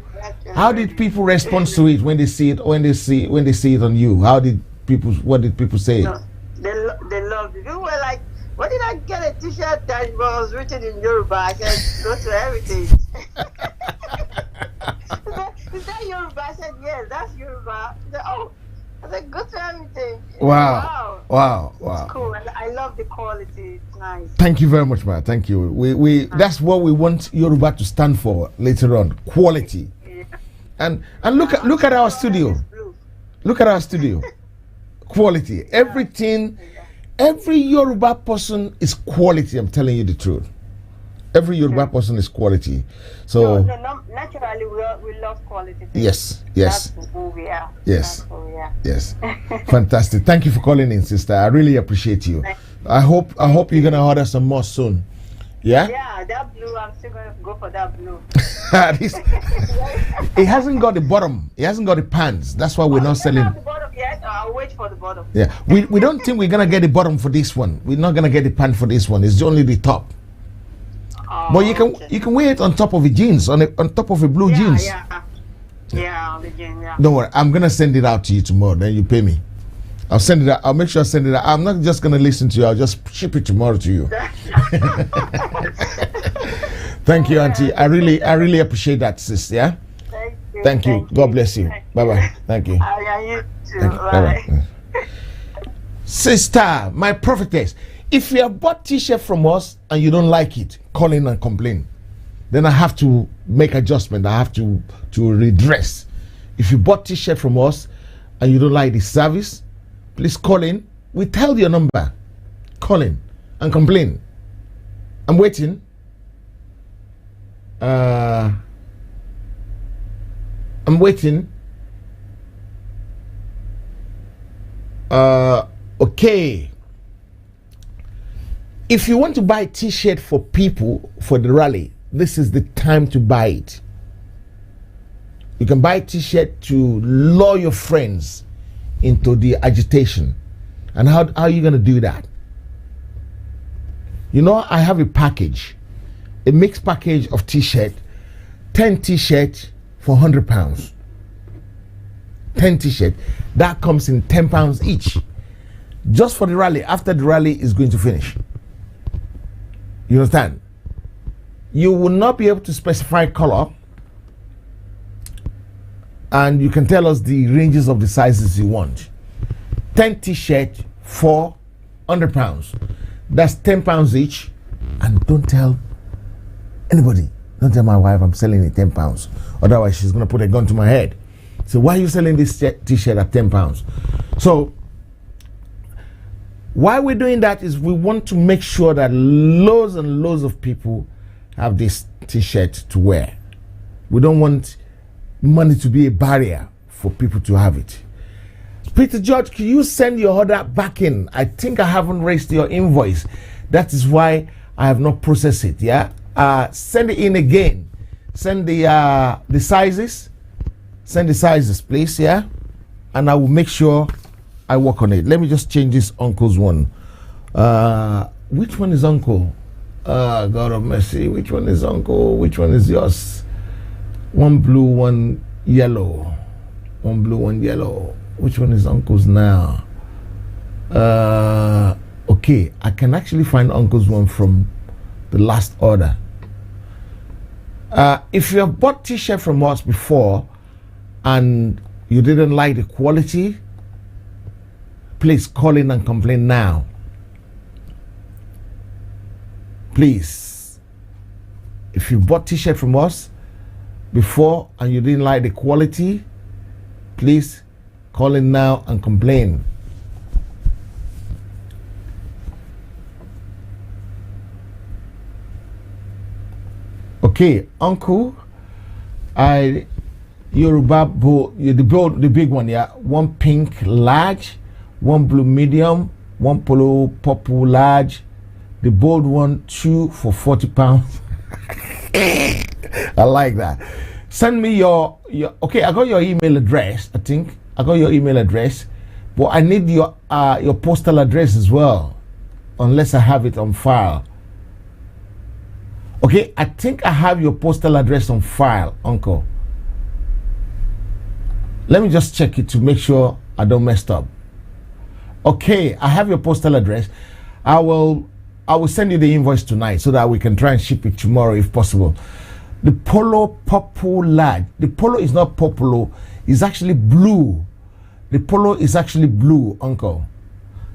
respond to it when they see it on you? What did people say? No, they loved it. People were like, "Why did I get a T-shirt that was written in Yoruba?" I said, "Go to everything." Is that Yoruba? I said, "Yes, that's Yoruba." He said, "Oh." I said, "Go to everything." Wow. It's cool. I love the quality. It's nice. Thank you very much, man. Thank you. We that's what we want Yoruba to stand for later on. Quality. Yeah. And look at our studio. Look at our studio. Quality. Everything. Every Yoruba person is quality. I'm telling you the truth. Every Yoruba person is quality. So naturally we love quality. Yes. That's who we are. Yes. That's who we are. Yes. Fantastic. Thank you for calling in, sister. I really appreciate you. I hope you're gonna order some more soon. Yeah? Yeah, that blue, I'm still going to go for that blue. It hasn't got the bottom. It hasn't got the pants. That's why we're not selling. Not the bottom yet. I'll wait for the bottom. Yeah, we don't think we're gonna get the bottom for this one. We're not gonna get the pant for this one. It's only the top. But you can wear it on top of the jeans, on top of a blue jeans. Yeah, on the jeans. Yeah. Don't worry, I'm gonna send it out to you tomorrow. Then you pay me. I'll send it out. I'll make sure I send it out. I'm not just gonna listen to you. I'll just ship it tomorrow to you. Thank you, Auntie. I really appreciate that, sis. Yeah. Thank you. God bless you. Bye bye. Thank you. You too. Bye. Sister, my prophetess, if you have bought t-shirt from us and you don't like it, call in and complain. Then I have to make adjustment. I have to redress. If you bought t-shirt from us and you don't like the service, please call in. We tell your number. Call in and complain. I'm waiting. I'm waiting. Okay. If you want to buy a t-shirt for people for the rally, this is the time to buy it. You can buy a t-shirt to lure your friends into the agitation. And how are you going to do that? You know, I have a package, a mixed package of t-shirt, 10 t-shirts for £100. 10 t-shirt that comes in £10 each, just for the rally. After the rally is going to finish, you understand? You will not be able to specify color, and you can tell us the ranges of the sizes you want. 10 t-shirt for £100. That's £10 each. And don't tell anybody. Don't tell my wife I'm selling it £10. Otherwise she's gonna put a gun to my head. So why are you selling this t-shirt at £10? So why we're doing that is we want to make sure that loads and loads of people have this t-shirt to wear. We don't want money to be a barrier for people to have it. Peter George, can you send your order back in? I think I haven't raised your invoice. That is why I have not processed it. Yeah, send it in again. Send the sizes. Send the sizes, please. Yeah, and I will make sure I work on it. Let me just change this uncle's one. Which one is uncle? God of mercy. Which one is uncle? Which one is yours? One blue, one yellow. One blue, one yellow. Which one is uncle's now? Okay, I can actually find uncle's one from the last order. If you have bought t-shirt from us before and you didn't like the quality, please call in and complain now. Please. If you bought t-shirt from us before and you didn't like the quality, please call in now and complain. Okay, uncle, Yoruba the big one, yeah. One pink large, one blue medium, one polo purple large. The bold one, 2 for £40. I like that. Send me your okay. I got your email address. I think I got your email address, but I need your postal address as well, unless I have it on file. Okay, I think I have your postal address on file, uncle. Let me just check it to make sure I don't mess up. Okay, I have your postal address. I will send you the invoice tonight so that we can try and ship it tomorrow if possible. The polo purple large. The polo is not purple, it's actually blue. The polo is actually blue, uncle.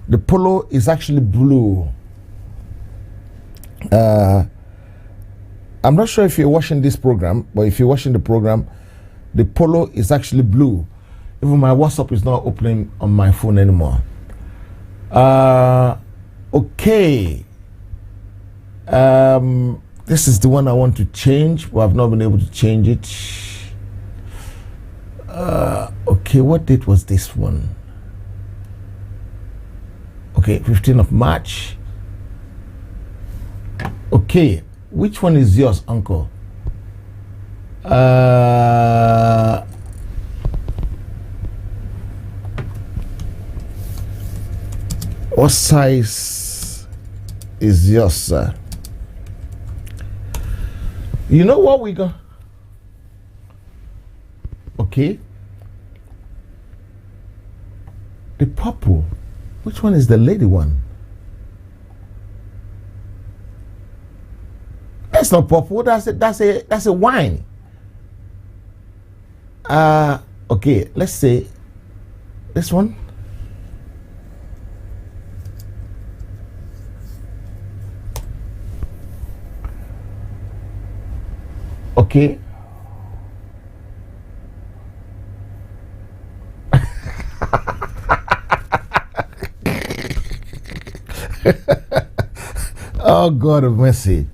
The polo is actually blue. I'm not sure if you're watching this program, but if you're watching the program, the polo is actually blue. Even my WhatsApp is not opening on my phone anymore. Okay. This is the one I want to change, but I've not been able to change it. Okay, what date was this one? Okay, 15th of March. Okay. Okay, which one is yours, uncle? What size is yours, sir? You know what we got? Okay. The purple. Which one is the lady one? That's not purple. That's a wine. Okay. Let's say this one. Okay. Oh, God of mercy.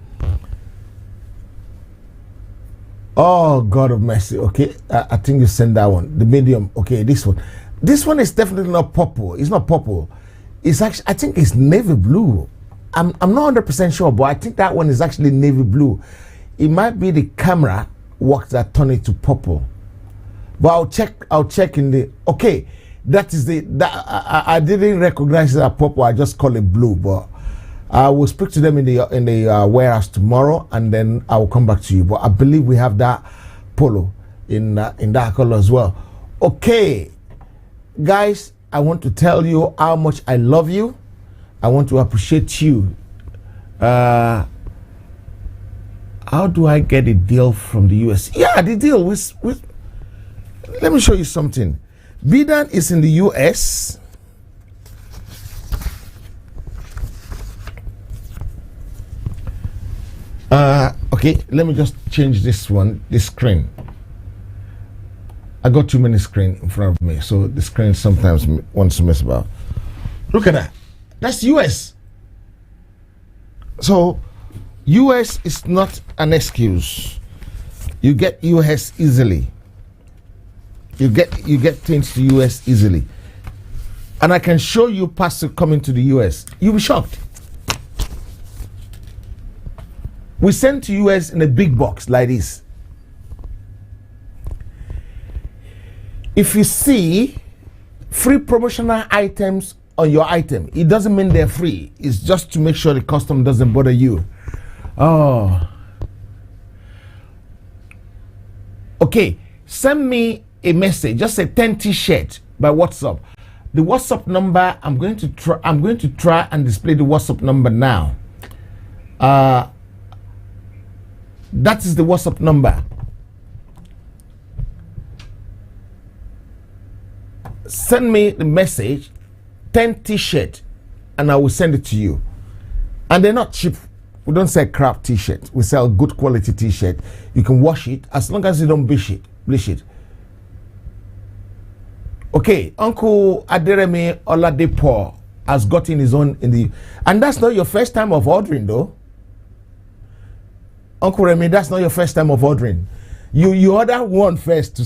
Oh, God of mercy. Okay, I think you send that one. The medium. Okay, this one. This one is definitely not purple. It's not purple. It's actually, I think it's navy blue. I'm not 100% sure, but I think that one is actually navy blue. It might be the camera work that turn it to purple. But I'll check in the, okay, that is I didn't recognize that purple. I just call it blue, but I will speak to them in the warehouse tomorrow, and then I will come back to you. But I believe we have that polo in that color as well. Okay, guys, I want to tell you how much I love you. I want to appreciate you. How do I get a deal from the US? Yeah, the deal with let me show you something. Bidan is in the US. Okay, let me just change this screen. I got too many screens in front of me, so the screen sometimes wants to mess about. Look at that. That's US. So US is not an excuse. You get US easily. You get things to US easily. And I can show you parcel coming to the US. You'll be shocked. We send to US in a big box like this. If you see free promotional items on your item, it doesn't mean they're free. It's just to make sure the custom doesn't bother you. Oh. Okay, send me a message. Just say 10 t-shirt by WhatsApp. The WhatsApp number, I'm going to try and display the WhatsApp number now. That is the WhatsApp number. Send me the message, 10 t-shirt, and I will send it to you. And they're not cheap. We don't sell crap t-shirt. We sell good quality t-shirt. You can wash it as long as you don't bleach it. Okay, Uncle Aderemi Oladipo has gotten his own and that's not your first time of ordering though. Uncle Remy, that's not your first time of ordering. You order one first to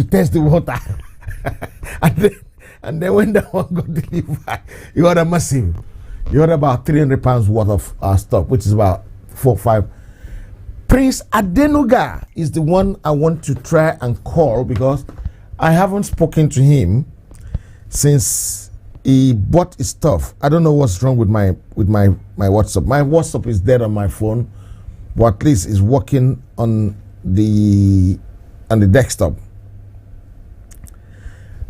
test the water. and then when that one got delivered, you order massive. You order about 300 pounds worth of stock, which is about 4 or 5. Prince Adenuga is the one I want to try and call because I haven't spoken to him since he bought his stuff. I don't know what's wrong with my WhatsApp. My WhatsApp is dead on my phone, but at least it's working on the desktop.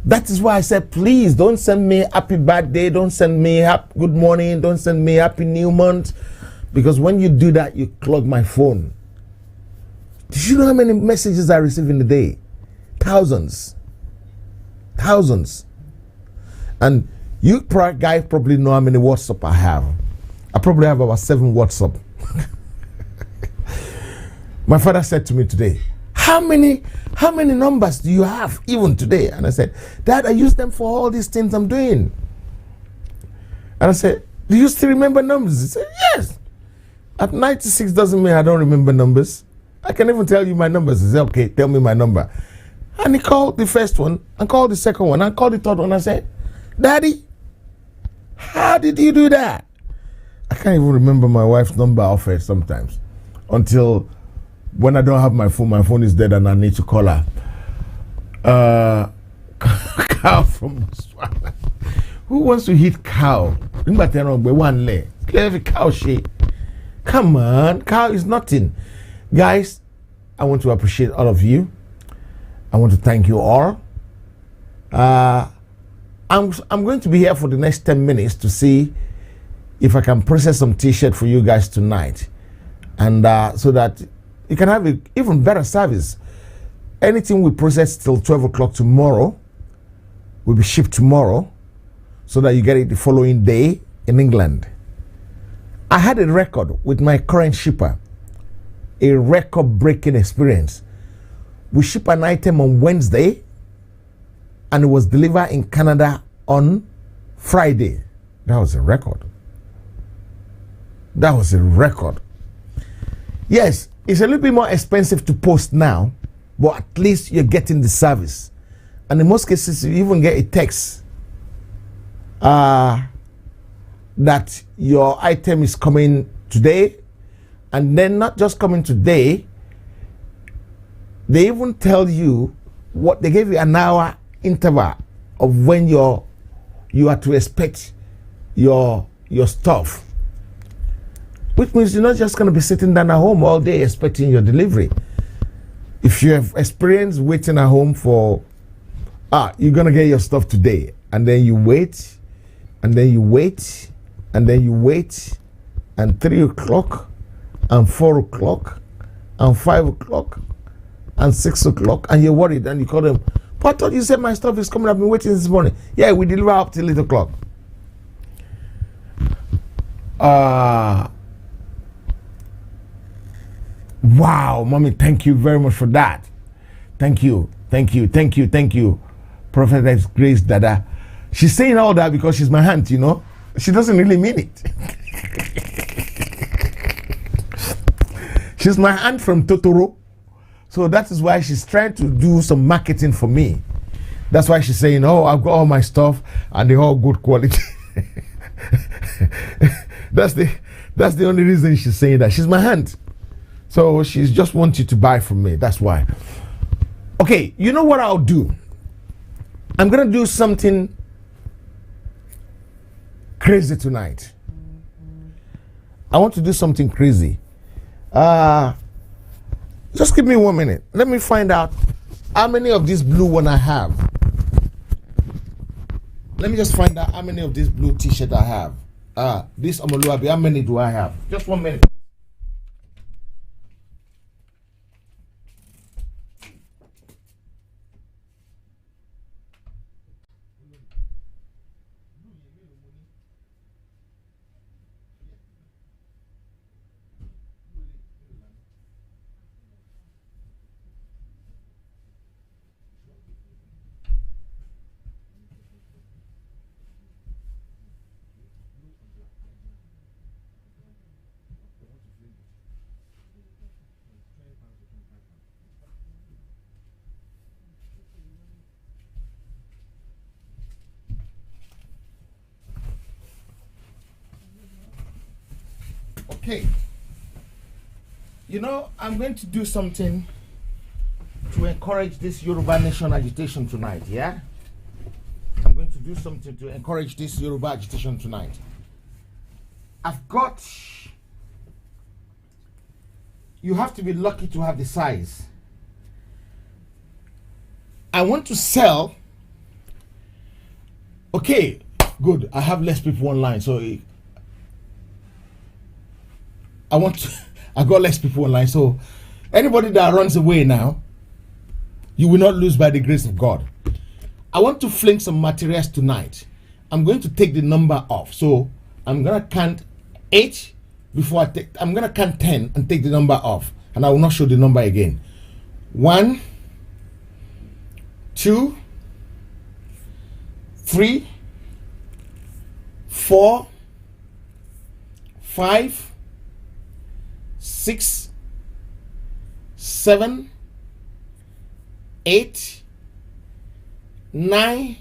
That is why I said, please don't send me happy birthday, don't send me good morning, don't send me happy new month, because when you do that, you clog my phone. Do you know how many messages I receive in a day? Thousands. And you guys probably know how many WhatsApp I have. I probably have about 7 WhatsApp. My father said to me today, how many numbers do you have even today? And I said, Dad, I use them for all these things I'm doing. And I said, do you still remember numbers? He said, yes. At 96 doesn't mean I don't remember numbers. I can even tell you my numbers. He said, okay, tell me my number. And he called the first one and called the second one and called the third one. I said, Daddy, how did you do that? I can't even remember my wife's number off her sometimes until when I don't have my phone is dead and I need to call her. Cow from Botswana. Who wants to hit cow? Cow shit. Come on, cow is nothing. Guys, I want to appreciate all of you. I want to thank you all. I'm going to be here for the next 10 minutes to see if I can process some t-shirt for you guys tonight, and so that you can have an even better service. Anything we process till 12 o'clock tomorrow will be shipped tomorrow, so that you get it the following day in England. I had a record with my current shipper, a record-breaking experience. We ship an item on Wednesday, and it was delivered in Canada on Friday. That was a record. That was a record. Yes, it's a little bit more expensive to post now, but at least you're getting the service. And in most cases, you even get a text that your item is coming today, and then not just coming today, they even tell you what they gave you an hour interval of when you are to expect your stuff, which means you're not just going to be sitting down at home all day expecting your delivery. If you have experience waiting at home for you're going to get your stuff today, and then you wait, and then you wait, and then you wait, and 3 o'clock, and 4 o'clock, and 5 o'clock, and 6 o'clock, and you're worried, and you call them, but I thought you said my stuff is coming. I've been waiting this morning. Yeah, we deliver up till 8 o'clock. Wow, mommy, thank you very much for that. Thank you. Prophetess Grace Dada. She's saying all that because she's my aunt, you know. She doesn't really mean it. She's my aunt from Totoro. So that is why she's trying to do some marketing for me. That's why she's saying, oh, I've got all my stuff and they're all good quality. That's the only reason she's saying that. She's my aunt. So she's just wants you to buy from me. That's why. Okay, you know what I'll do? I'm going to do something crazy tonight. I want to do something crazy. Just give me 1 minute. Let me find out how many of this blue one I have. Let me just find out how many of this blue t-shirt I have. This Omoluabi, how many do I have? Just 1 minute. Okay, you know, I'm going to do something to encourage this Yoruba nation agitation tonight, yeah? I'm going to do something to encourage this Yoruba agitation tonight. You have to be lucky to have the size. I want to sell. Okay, good, I have less people online, so I got less people online, so anybody that runs away now, you will not lose by the grace of God. I want to fling some materials tonight. I'm going to take the number off, so I'm gonna count 8 before I'm gonna count 10 and take the number off, and I will not show the number again. 1, 2, 3, 4, 5, 6, 7, 8, 9,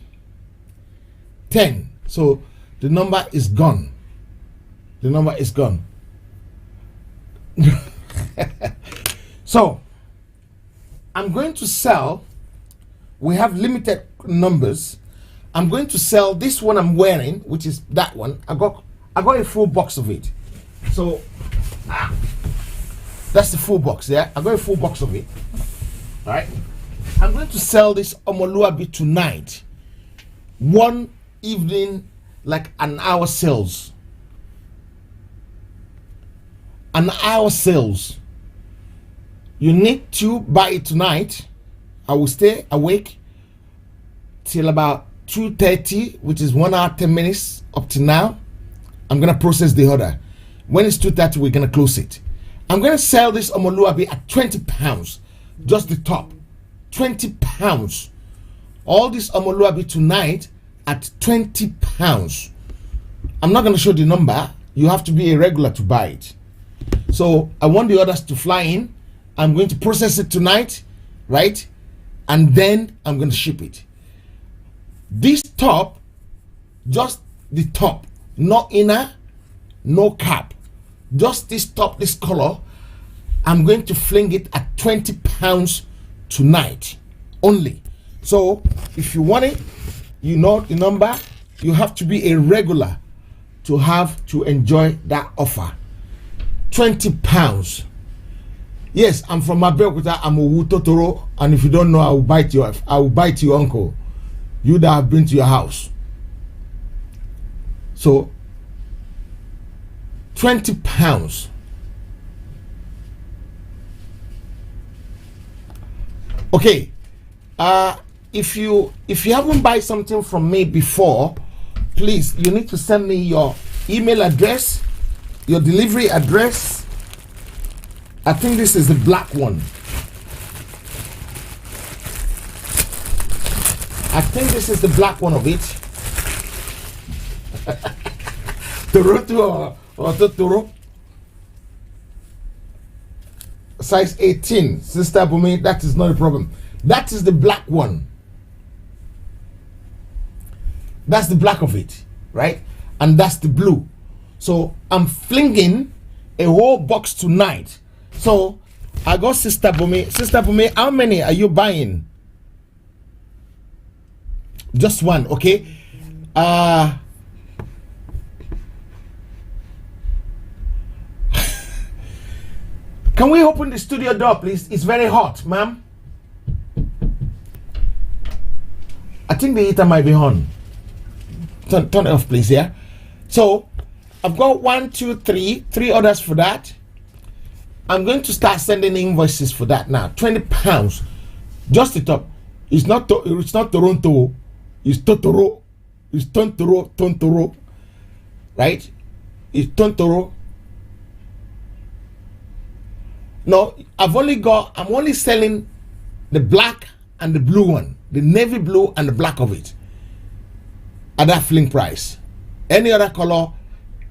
10. So the number is gone. The number is gone. So, I'm going to sell. We have limited numbers. I'm going to sell this one I'm wearing, which is that one. I got a full box of it. So, that's the full box. Yeah, I got a full box of it. All right. I'm going to sell this Omoluabi tonight. One evening, like an hour sales. An hour sales. You need to buy it tonight. I will stay awake till about 2:30, which is 1 hour 10 minutes up to now. I'm gonna process the order. When it's 2:30, we're gonna close it. I'm gonna sell this Omoluabi at £20, just the top. £20. All this Omoluabi tonight at £20. I'm not gonna show the number. You have to be a regular to buy it. So I want the orders to fly in. I'm going to process it tonight, right? And then I'm going to ship it. This top, just the top, no inner, no cap, just this top, this color, I'm going to fling it at £20 tonight only. So if you want it, you know the number. You have to be a regular to enjoy that offer. £20. Yes, I'm from Abeokuta. I'm Owu Totoro, and if you don't know, I will bite your uncle. You that have been to your house. So, £20. Okay. If you haven't buy something from me before, please, you need to send me your email address, your delivery address. I think this is the black one. I think this is the black one of it. Toro or Totoro. Size 18. Sister Bumi, that is not a problem. That is the black one. That's the black of it, right? And that's the blue. So I'm flinging a whole box tonight. So I got Sister Bumi. Sister Bumi, how many are you buying? Just one, okay? Can we open the studio door, please? It's very hot, ma'am. I think the heater might be on. Turn it off, please, yeah? So I've got 1, 2, 3 orders for that. I'm going to start sending invoices for that now. £20. Just the top. It's not Toronto. It's Totoro. It's Tontoro. Right? It's Tontoro. No, I'm only selling the black and the blue one. The navy blue and the black of it. At that fling price. Any other color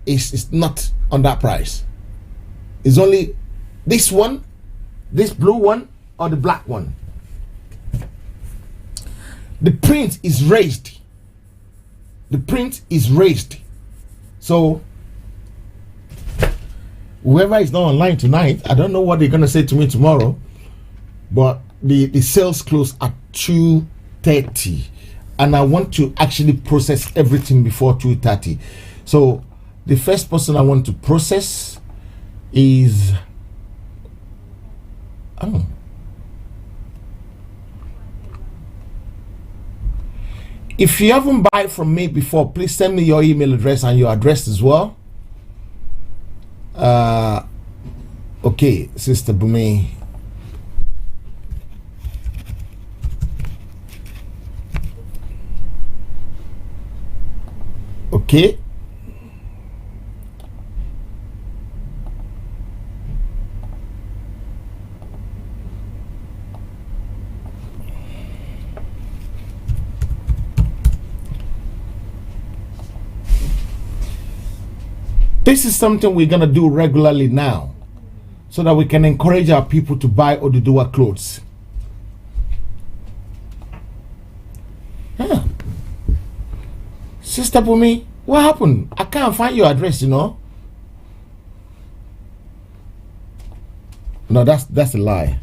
is not on that price. It's only this one, this blue one, or the black one. The print is raised. The print is raised. So whoever is not online tonight, I don't know what they're gonna say to me tomorrow, but the sales close at 2:30, and I want to actually process everything before 2:30. So the first person I want to process is if you haven't bought from me before, please send me your email address and your address as well. Okay, Sister Bumi. Okay. This is something we're going to do regularly now so that we can encourage our people to buy Oduduwa clothes. Huh. Sister Bumi, what happened? I can't find your address, you know. No, that's a lie.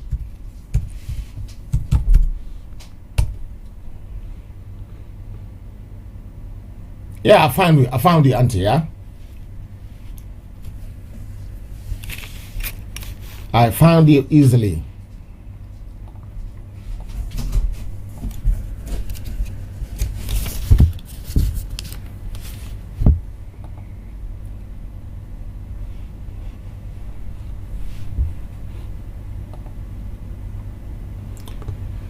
Yeah, I found the auntie, yeah. I found you easily.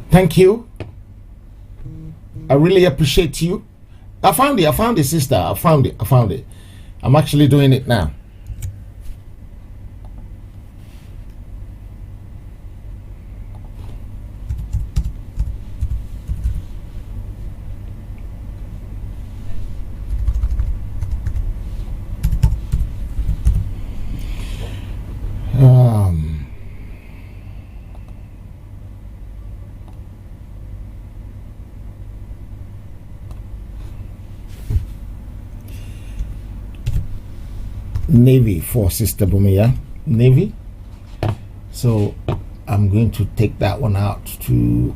Thank you. I really appreciate you. I found it, sister. I found it. I'm actually doing it now. Navy for Sister Bumia. Navy. So I'm going to take that one out to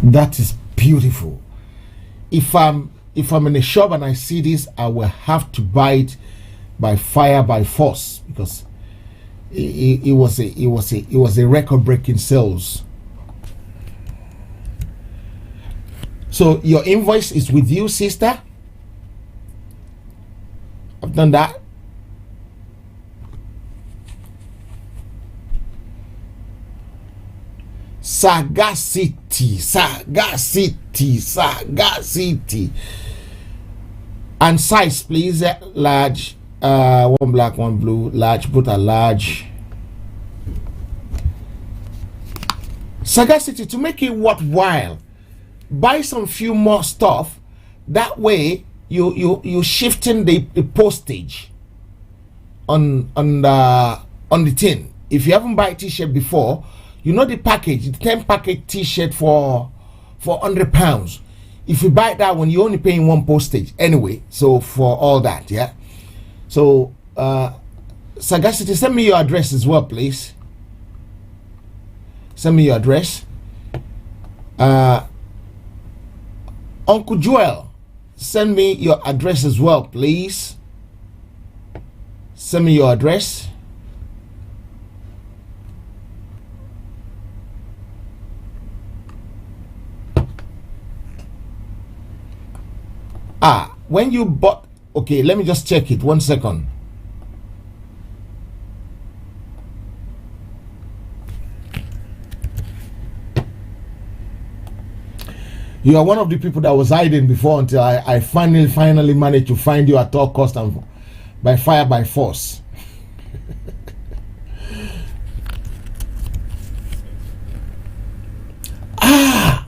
that is beautiful. If I'm in a shop and I see this, I will have to buy it by fire by force, because it was a record-breaking sales. So your invoice is with you, sister. I've done that. Sagacity. And size, please. Large. One black, one blue. Large. Put a large. Sagacity, to make it worthwhile, buy some few more stuff. That way you shifting the postage on the tin. If you haven't bought t-shirt before, you know the package, the 10 package t-shirt for £100. If you buy that one, you're only paying one postage anyway. So for all that, yeah. So Sagacity, send me your address as well, please. Send me your address. Uncle Joel, send me your address as well, please. Send me your address. When you bought, okay, let me just check it 1 second. You are one of the people that was hiding before until I finally managed to find you at all cost and by fire by force. I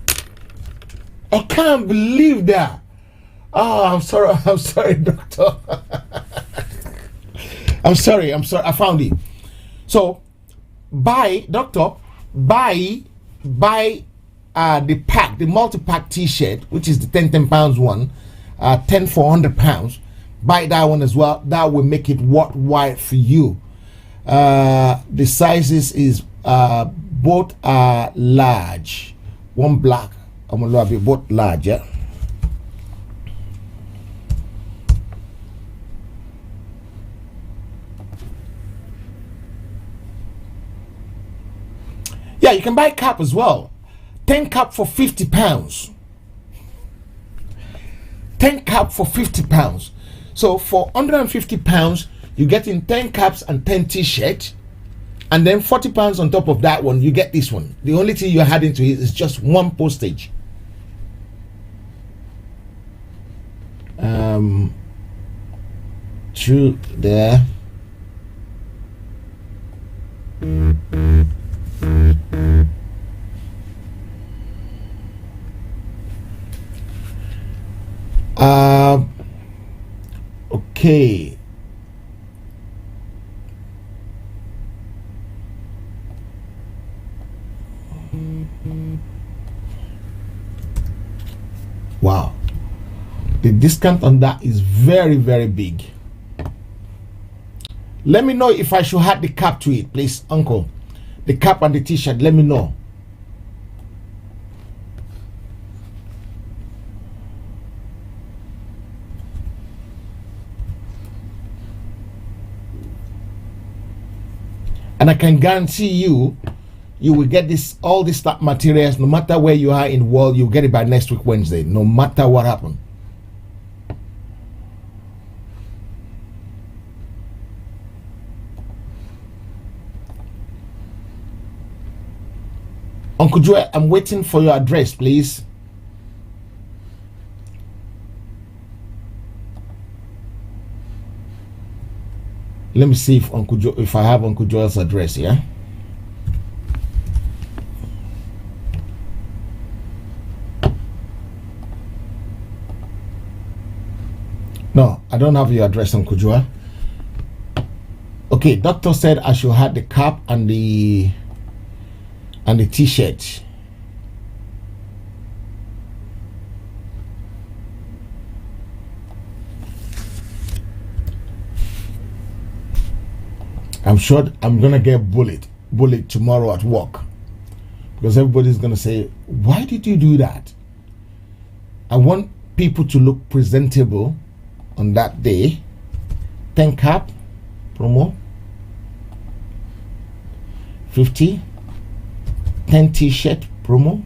can't believe that. I'm sorry, doctor. I'm sorry. I found it. So buy the pack, the multi-pack t-shirt, which is the 10 pounds one, 10 for £100. Buy that one as well. That will make it worthwhile for you. The sizes is both are large. One black, I'm gonna be both large, yeah. Yeah, you can buy cap as well. 10 cap for £50. 10 cap for £50. So for £150, you get in 10 caps and 10 t-shirts, and then £40 on top of that one, you get this one. The only thing you're adding to it is just one postage. True there. Okay. Wow. The discount on that is very, very big. Let me know if I should add the cap to it, please, Uncle. The cap and the t-shirt, let me know. And I can guarantee you, you will get this, all these materials, no matter where you are in the world, you'll get it by next week, Wednesday, no matter what happens. Uncle Joel, I'm waiting for your address, please. Let me see if I have Uncle Joel's address, yeah? No, I don't have your address, Uncle Joel. Okay, doctor said I should have the cap and the t-shirt. I'm sure I'm gonna get bullied tomorrow at work, because everybody's gonna say, why did you do that? I want people to look presentable on that day. 10 cap promo, 50, 10 t-shirt promo,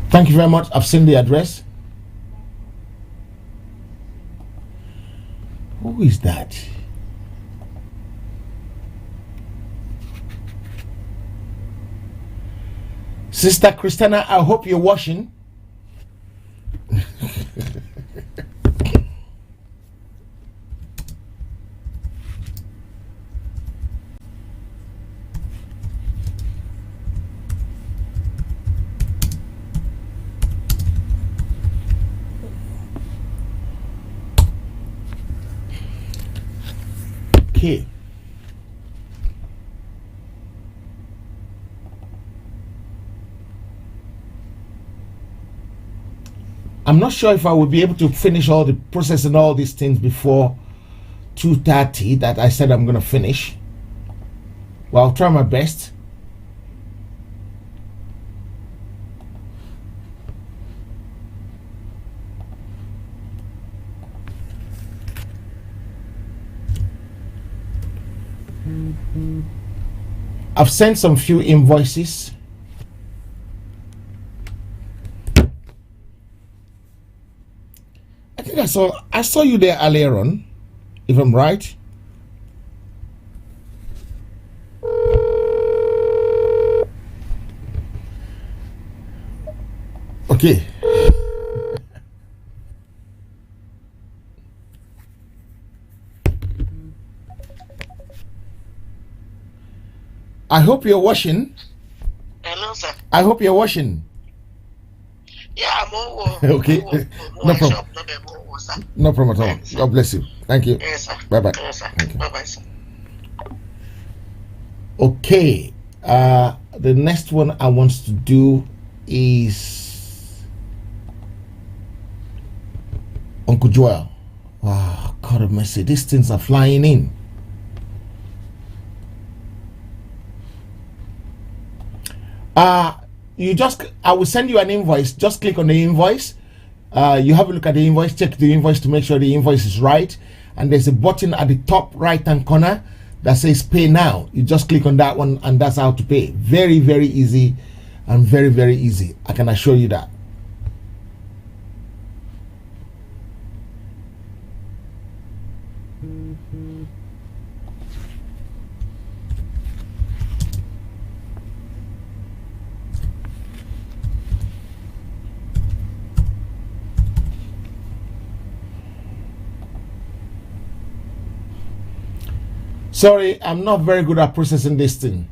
thank you very much. I've seen the address. Who is that? Sister Christina, I hope you're washing. Okay. I'm not sure if I will be able to finish all the process and all these things before 2:30 that I said I'm going to finish. Well, I'll try my best. I've sent some few invoices. I think I saw you there earlier on, if I'm right. Okay. I hope you're washing. Hello, sir. I hope you're washing. Yeah, I'm all Okay. No problem. No problem at all. Yes, God bless you. Thank you. Yes, sir. Bye bye. Yes, sir. Thank you. Bye-bye, sir. Okay. The next one I want to do is Uncle Joel. Wow, God of mercy. These things are flying in. I will send you an invoice. Just click on the invoice. You have a look at the invoice, check the invoice to make sure the invoice is right, and there's a button at the top right hand corner that says pay now. You just click on that one, and that's how to pay. Very, very easy, and very, very easy. I can assure you that. Sorry, I'm not very good at processing this thing.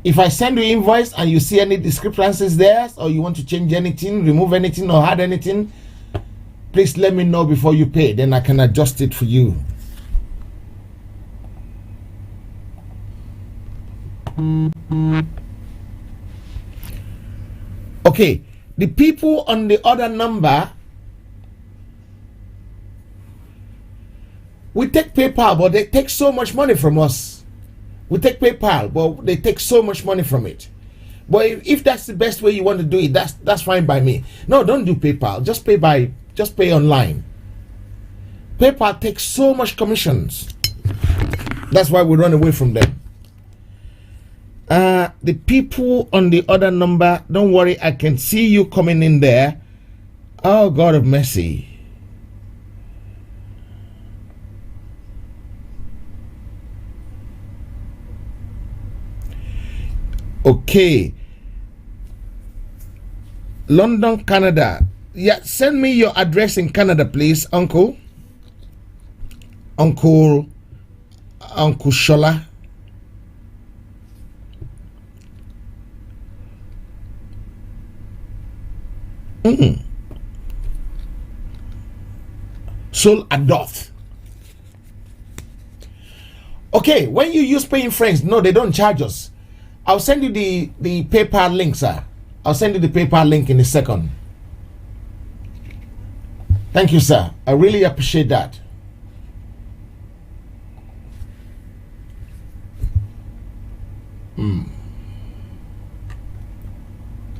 If I send you invoice and you see any discrepancies there, or you want to change anything, remove anything, or add anything, please let me know before you pay. Then I can adjust it for you. Okay, the people on the other number, we take PayPal, but they take so much money from us. We take PayPal, but they take so much money from it. But if that's the best way you want to do it, that's fine by me. No, don't do PayPal. Just pay online. PayPal takes so much commissions. That's why we run away from them. The people on the other number, don't worry, I can see you coming in there. Oh, God of mercy. Okay. London, Canada. Yeah, send me your address in Canada, please, Uncle. Uncle Shola. Soul Adopt. Okay, when you use paying friends, no, they don't charge us. I'll send you the PayPal link, sir. I'll send you the PayPal link in a second. Thank you, sir. I really appreciate that.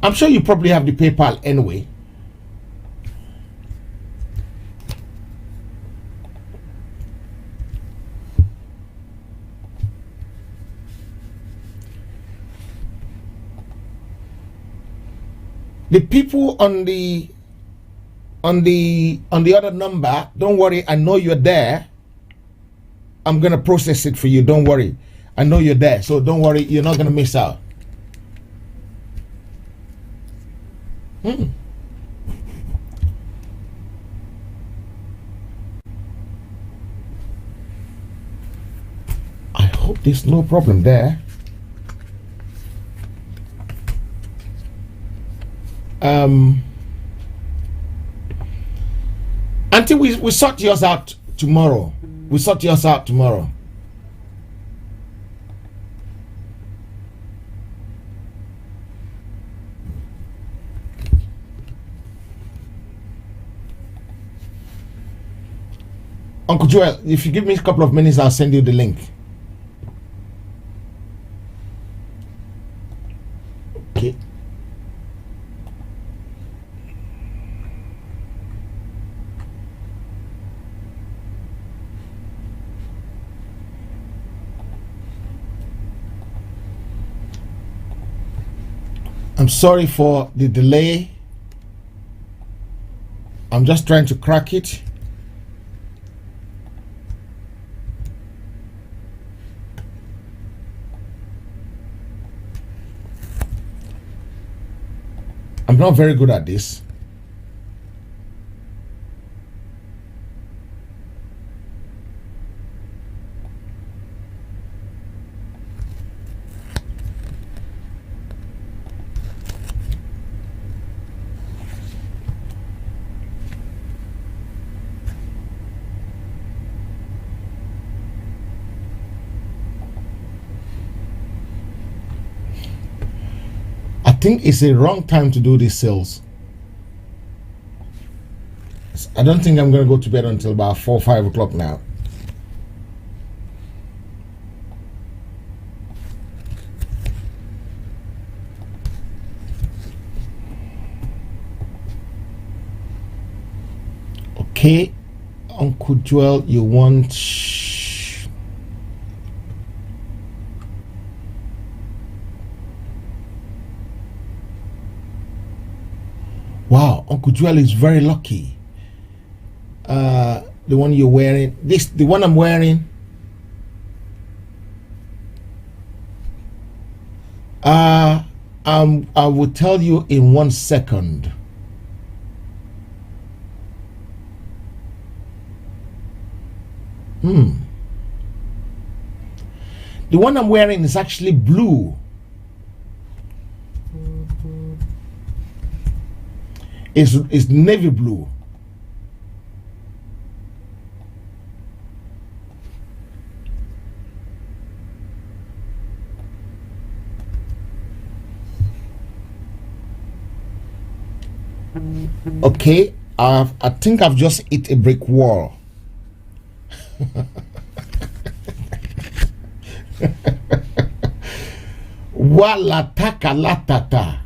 I'm sure you probably have the PayPal anyway. The people on the other number, don't worry, I know you're there. I'm gonna process it for you, don't worry. I know you're there, so don't worry, you're not gonna miss out. I hope there's no problem there. Until we sort yours out tomorrow. We sort yours out tomorrow. Uncle Joel, if you give me a couple of minutes, I'll send you the link. Okay. I'm sorry for the delay. I'm just trying to crack it. I'm not very good at this. I think it's a wrong time to do these sales. I don't think I'm going to go to bed until about 4 or 5 o'clock now. Okay, Uncle Joel, you want... Wow, Uncle Joel is very lucky. The one you're wearing, the one I'm wearing. I will tell you in 1 second. The one I'm wearing is actually blue. is navy blue. Okay, I think I've just hit a brick wall. Walataka latata.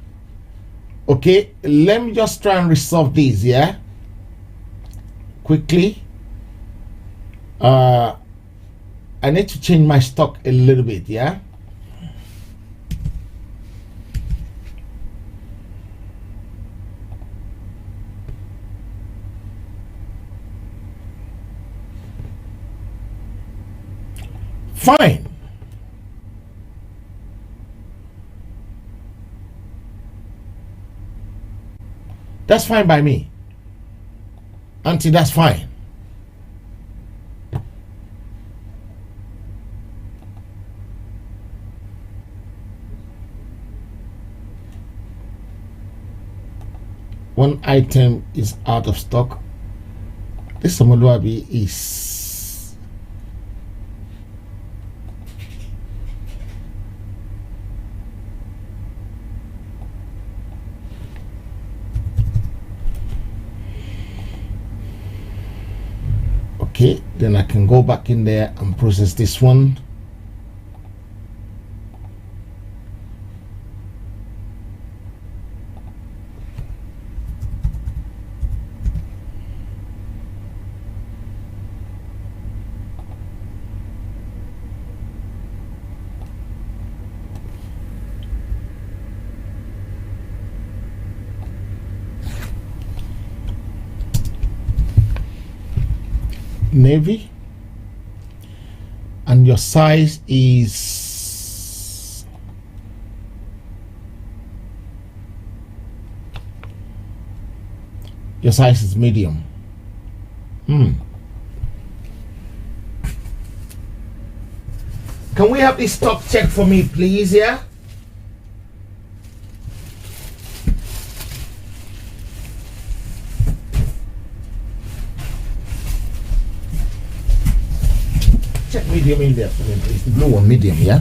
Okay, let me just try and resolve this, yeah? Quickly. I need to change my stock a little bit, yeah? Fine. That's fine by me. Auntie, that's fine. One item is out of stock. This Samoluabi is okay, then I can go back in there and process this one. Navy, and your size is medium. Can we have this stock check for me, please? Yeah. Check medium in there for me, please. The blue one, medium, yeah?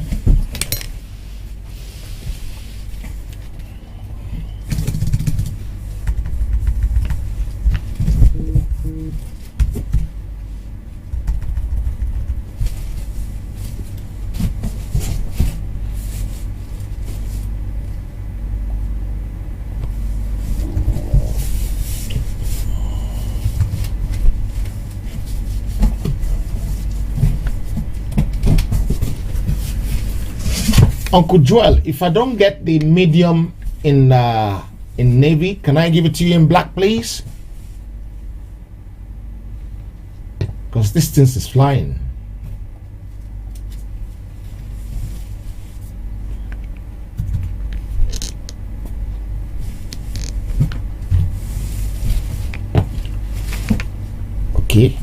Uncle Joel, if I don't get the medium in navy, can I give it to you in black, please? Because this thing is flying. Okay.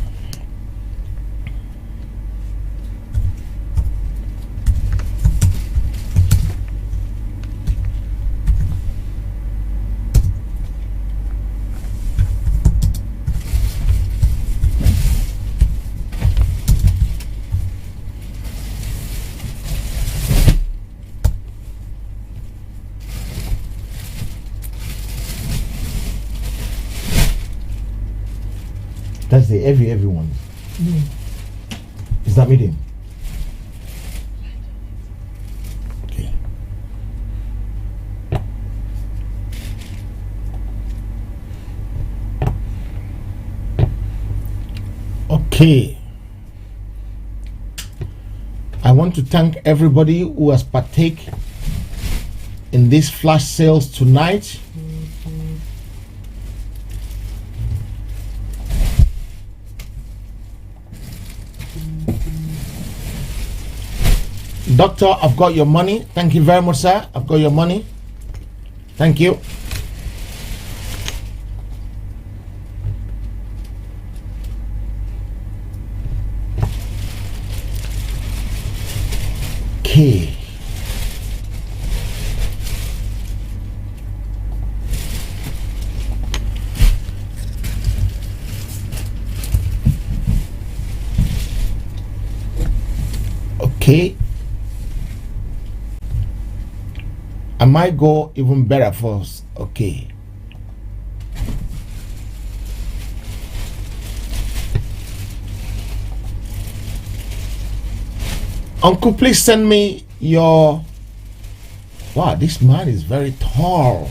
That's the heavy one. Is that medium? Okay. Okay. I want to thank everybody who has partake in these flash sales tonight. Doctor, I've got your money. Thank you very much, sir. I've got your money. Thank you. Okay. Okay. I might go even better first. Okay. Uncle, please send me your... Wow, this man is very tall.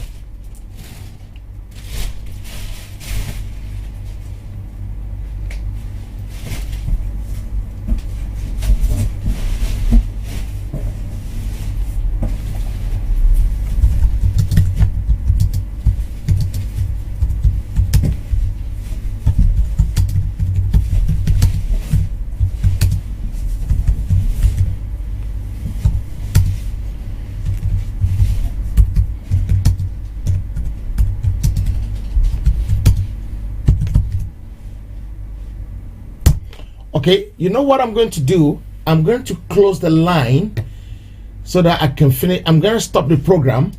Okay, you know what I'm going to do? I'm going to close the line so that I can finish. I'm going to stop the program.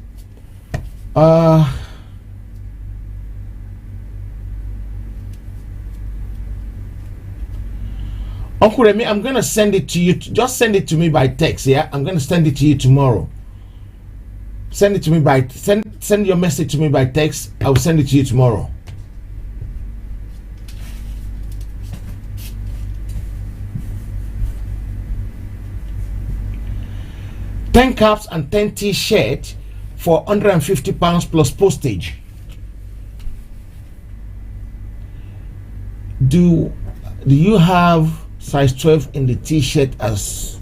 Uncle Remy, I'm going to send it to you. Just send it to me by text, yeah? I'm going to send it to you tomorrow. Send it to me by... Send your message to me by text. I will send it to you tomorrow. £10 caps and 10 t-shirt for £150 plus postage. Do you have size 12 in the t-shirt as...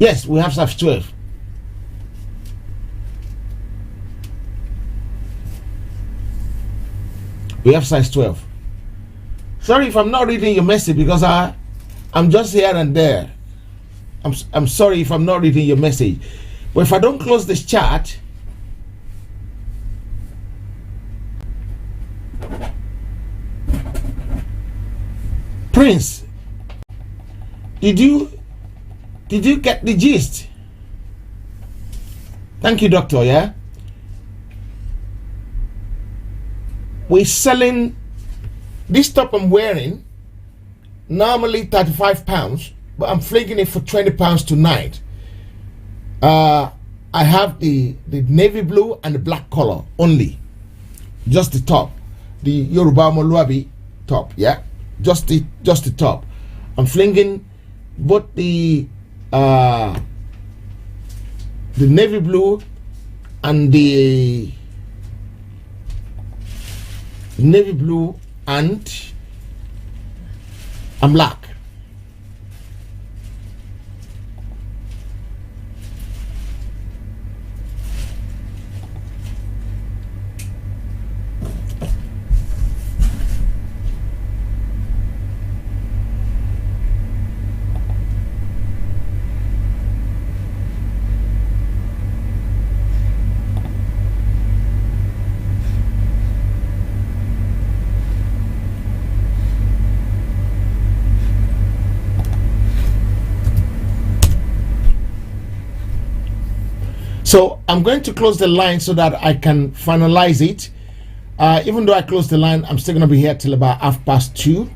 Yes, we have size 12. We have size 12. Sorry if I'm not reading your message because I'm just here and there. I'm sorry if I'm not reading your message. But if I don't close this chat, Prince, did you get the gist? Thank you, doctor. Yeah, we're selling this top I'm wearing normally £35, but I'm flinging it for £20 tonight. I have the navy blue and the black color only, just the top, the Yoruba Moluabi top. Yeah, just the top. I'm flinging both the navy blue and the navy blue and black. So I'm going to close the line so that I can finalize it. Even though I close the line, I'm still going to be here till about 2:30.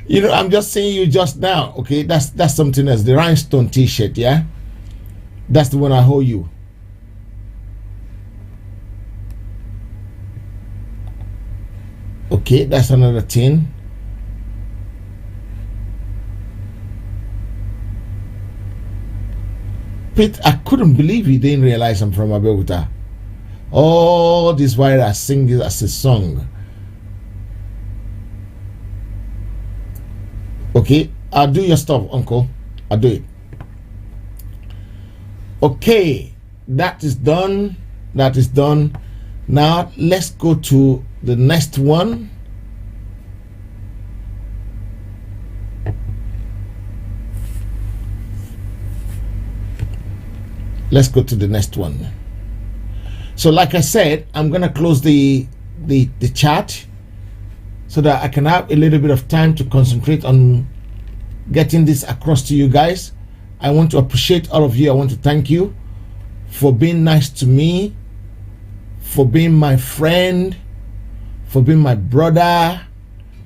You know, I'm just seeing you just now. Okay, that's something else. The rhinestone t-shirt, yeah? That's the one I owe you. Okay, that's another thing. I couldn't believe he didn't realize I'm from Abeokuta. All this while I sing it as a song. Okay, I'll do your stuff, uncle. I'll do it. Okay, that is done. That is done. Now let's go to the next one. Let's go to the next one. So like I said, I'm gonna close the chat so that I can have a little bit of time to concentrate on getting this across to you guys. I want to appreciate all of you. I want to thank you for being nice to me, for being my friend, for being my brother,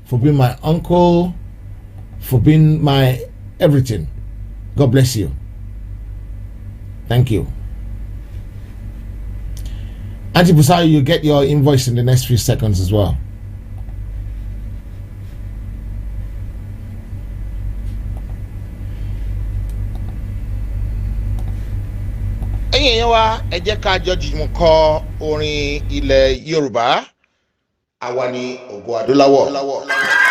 for being my uncle, for being my everything. God bless you. Thank you. Auntie Busayo, you get your invoice in the next few seconds as well. ẹ̀yin wa ẹ jẹ́ ká jọ jùmọ̀ kọ orin ilẹ̀ Yorùbá àwa ni Ògo Adúláwọ̀.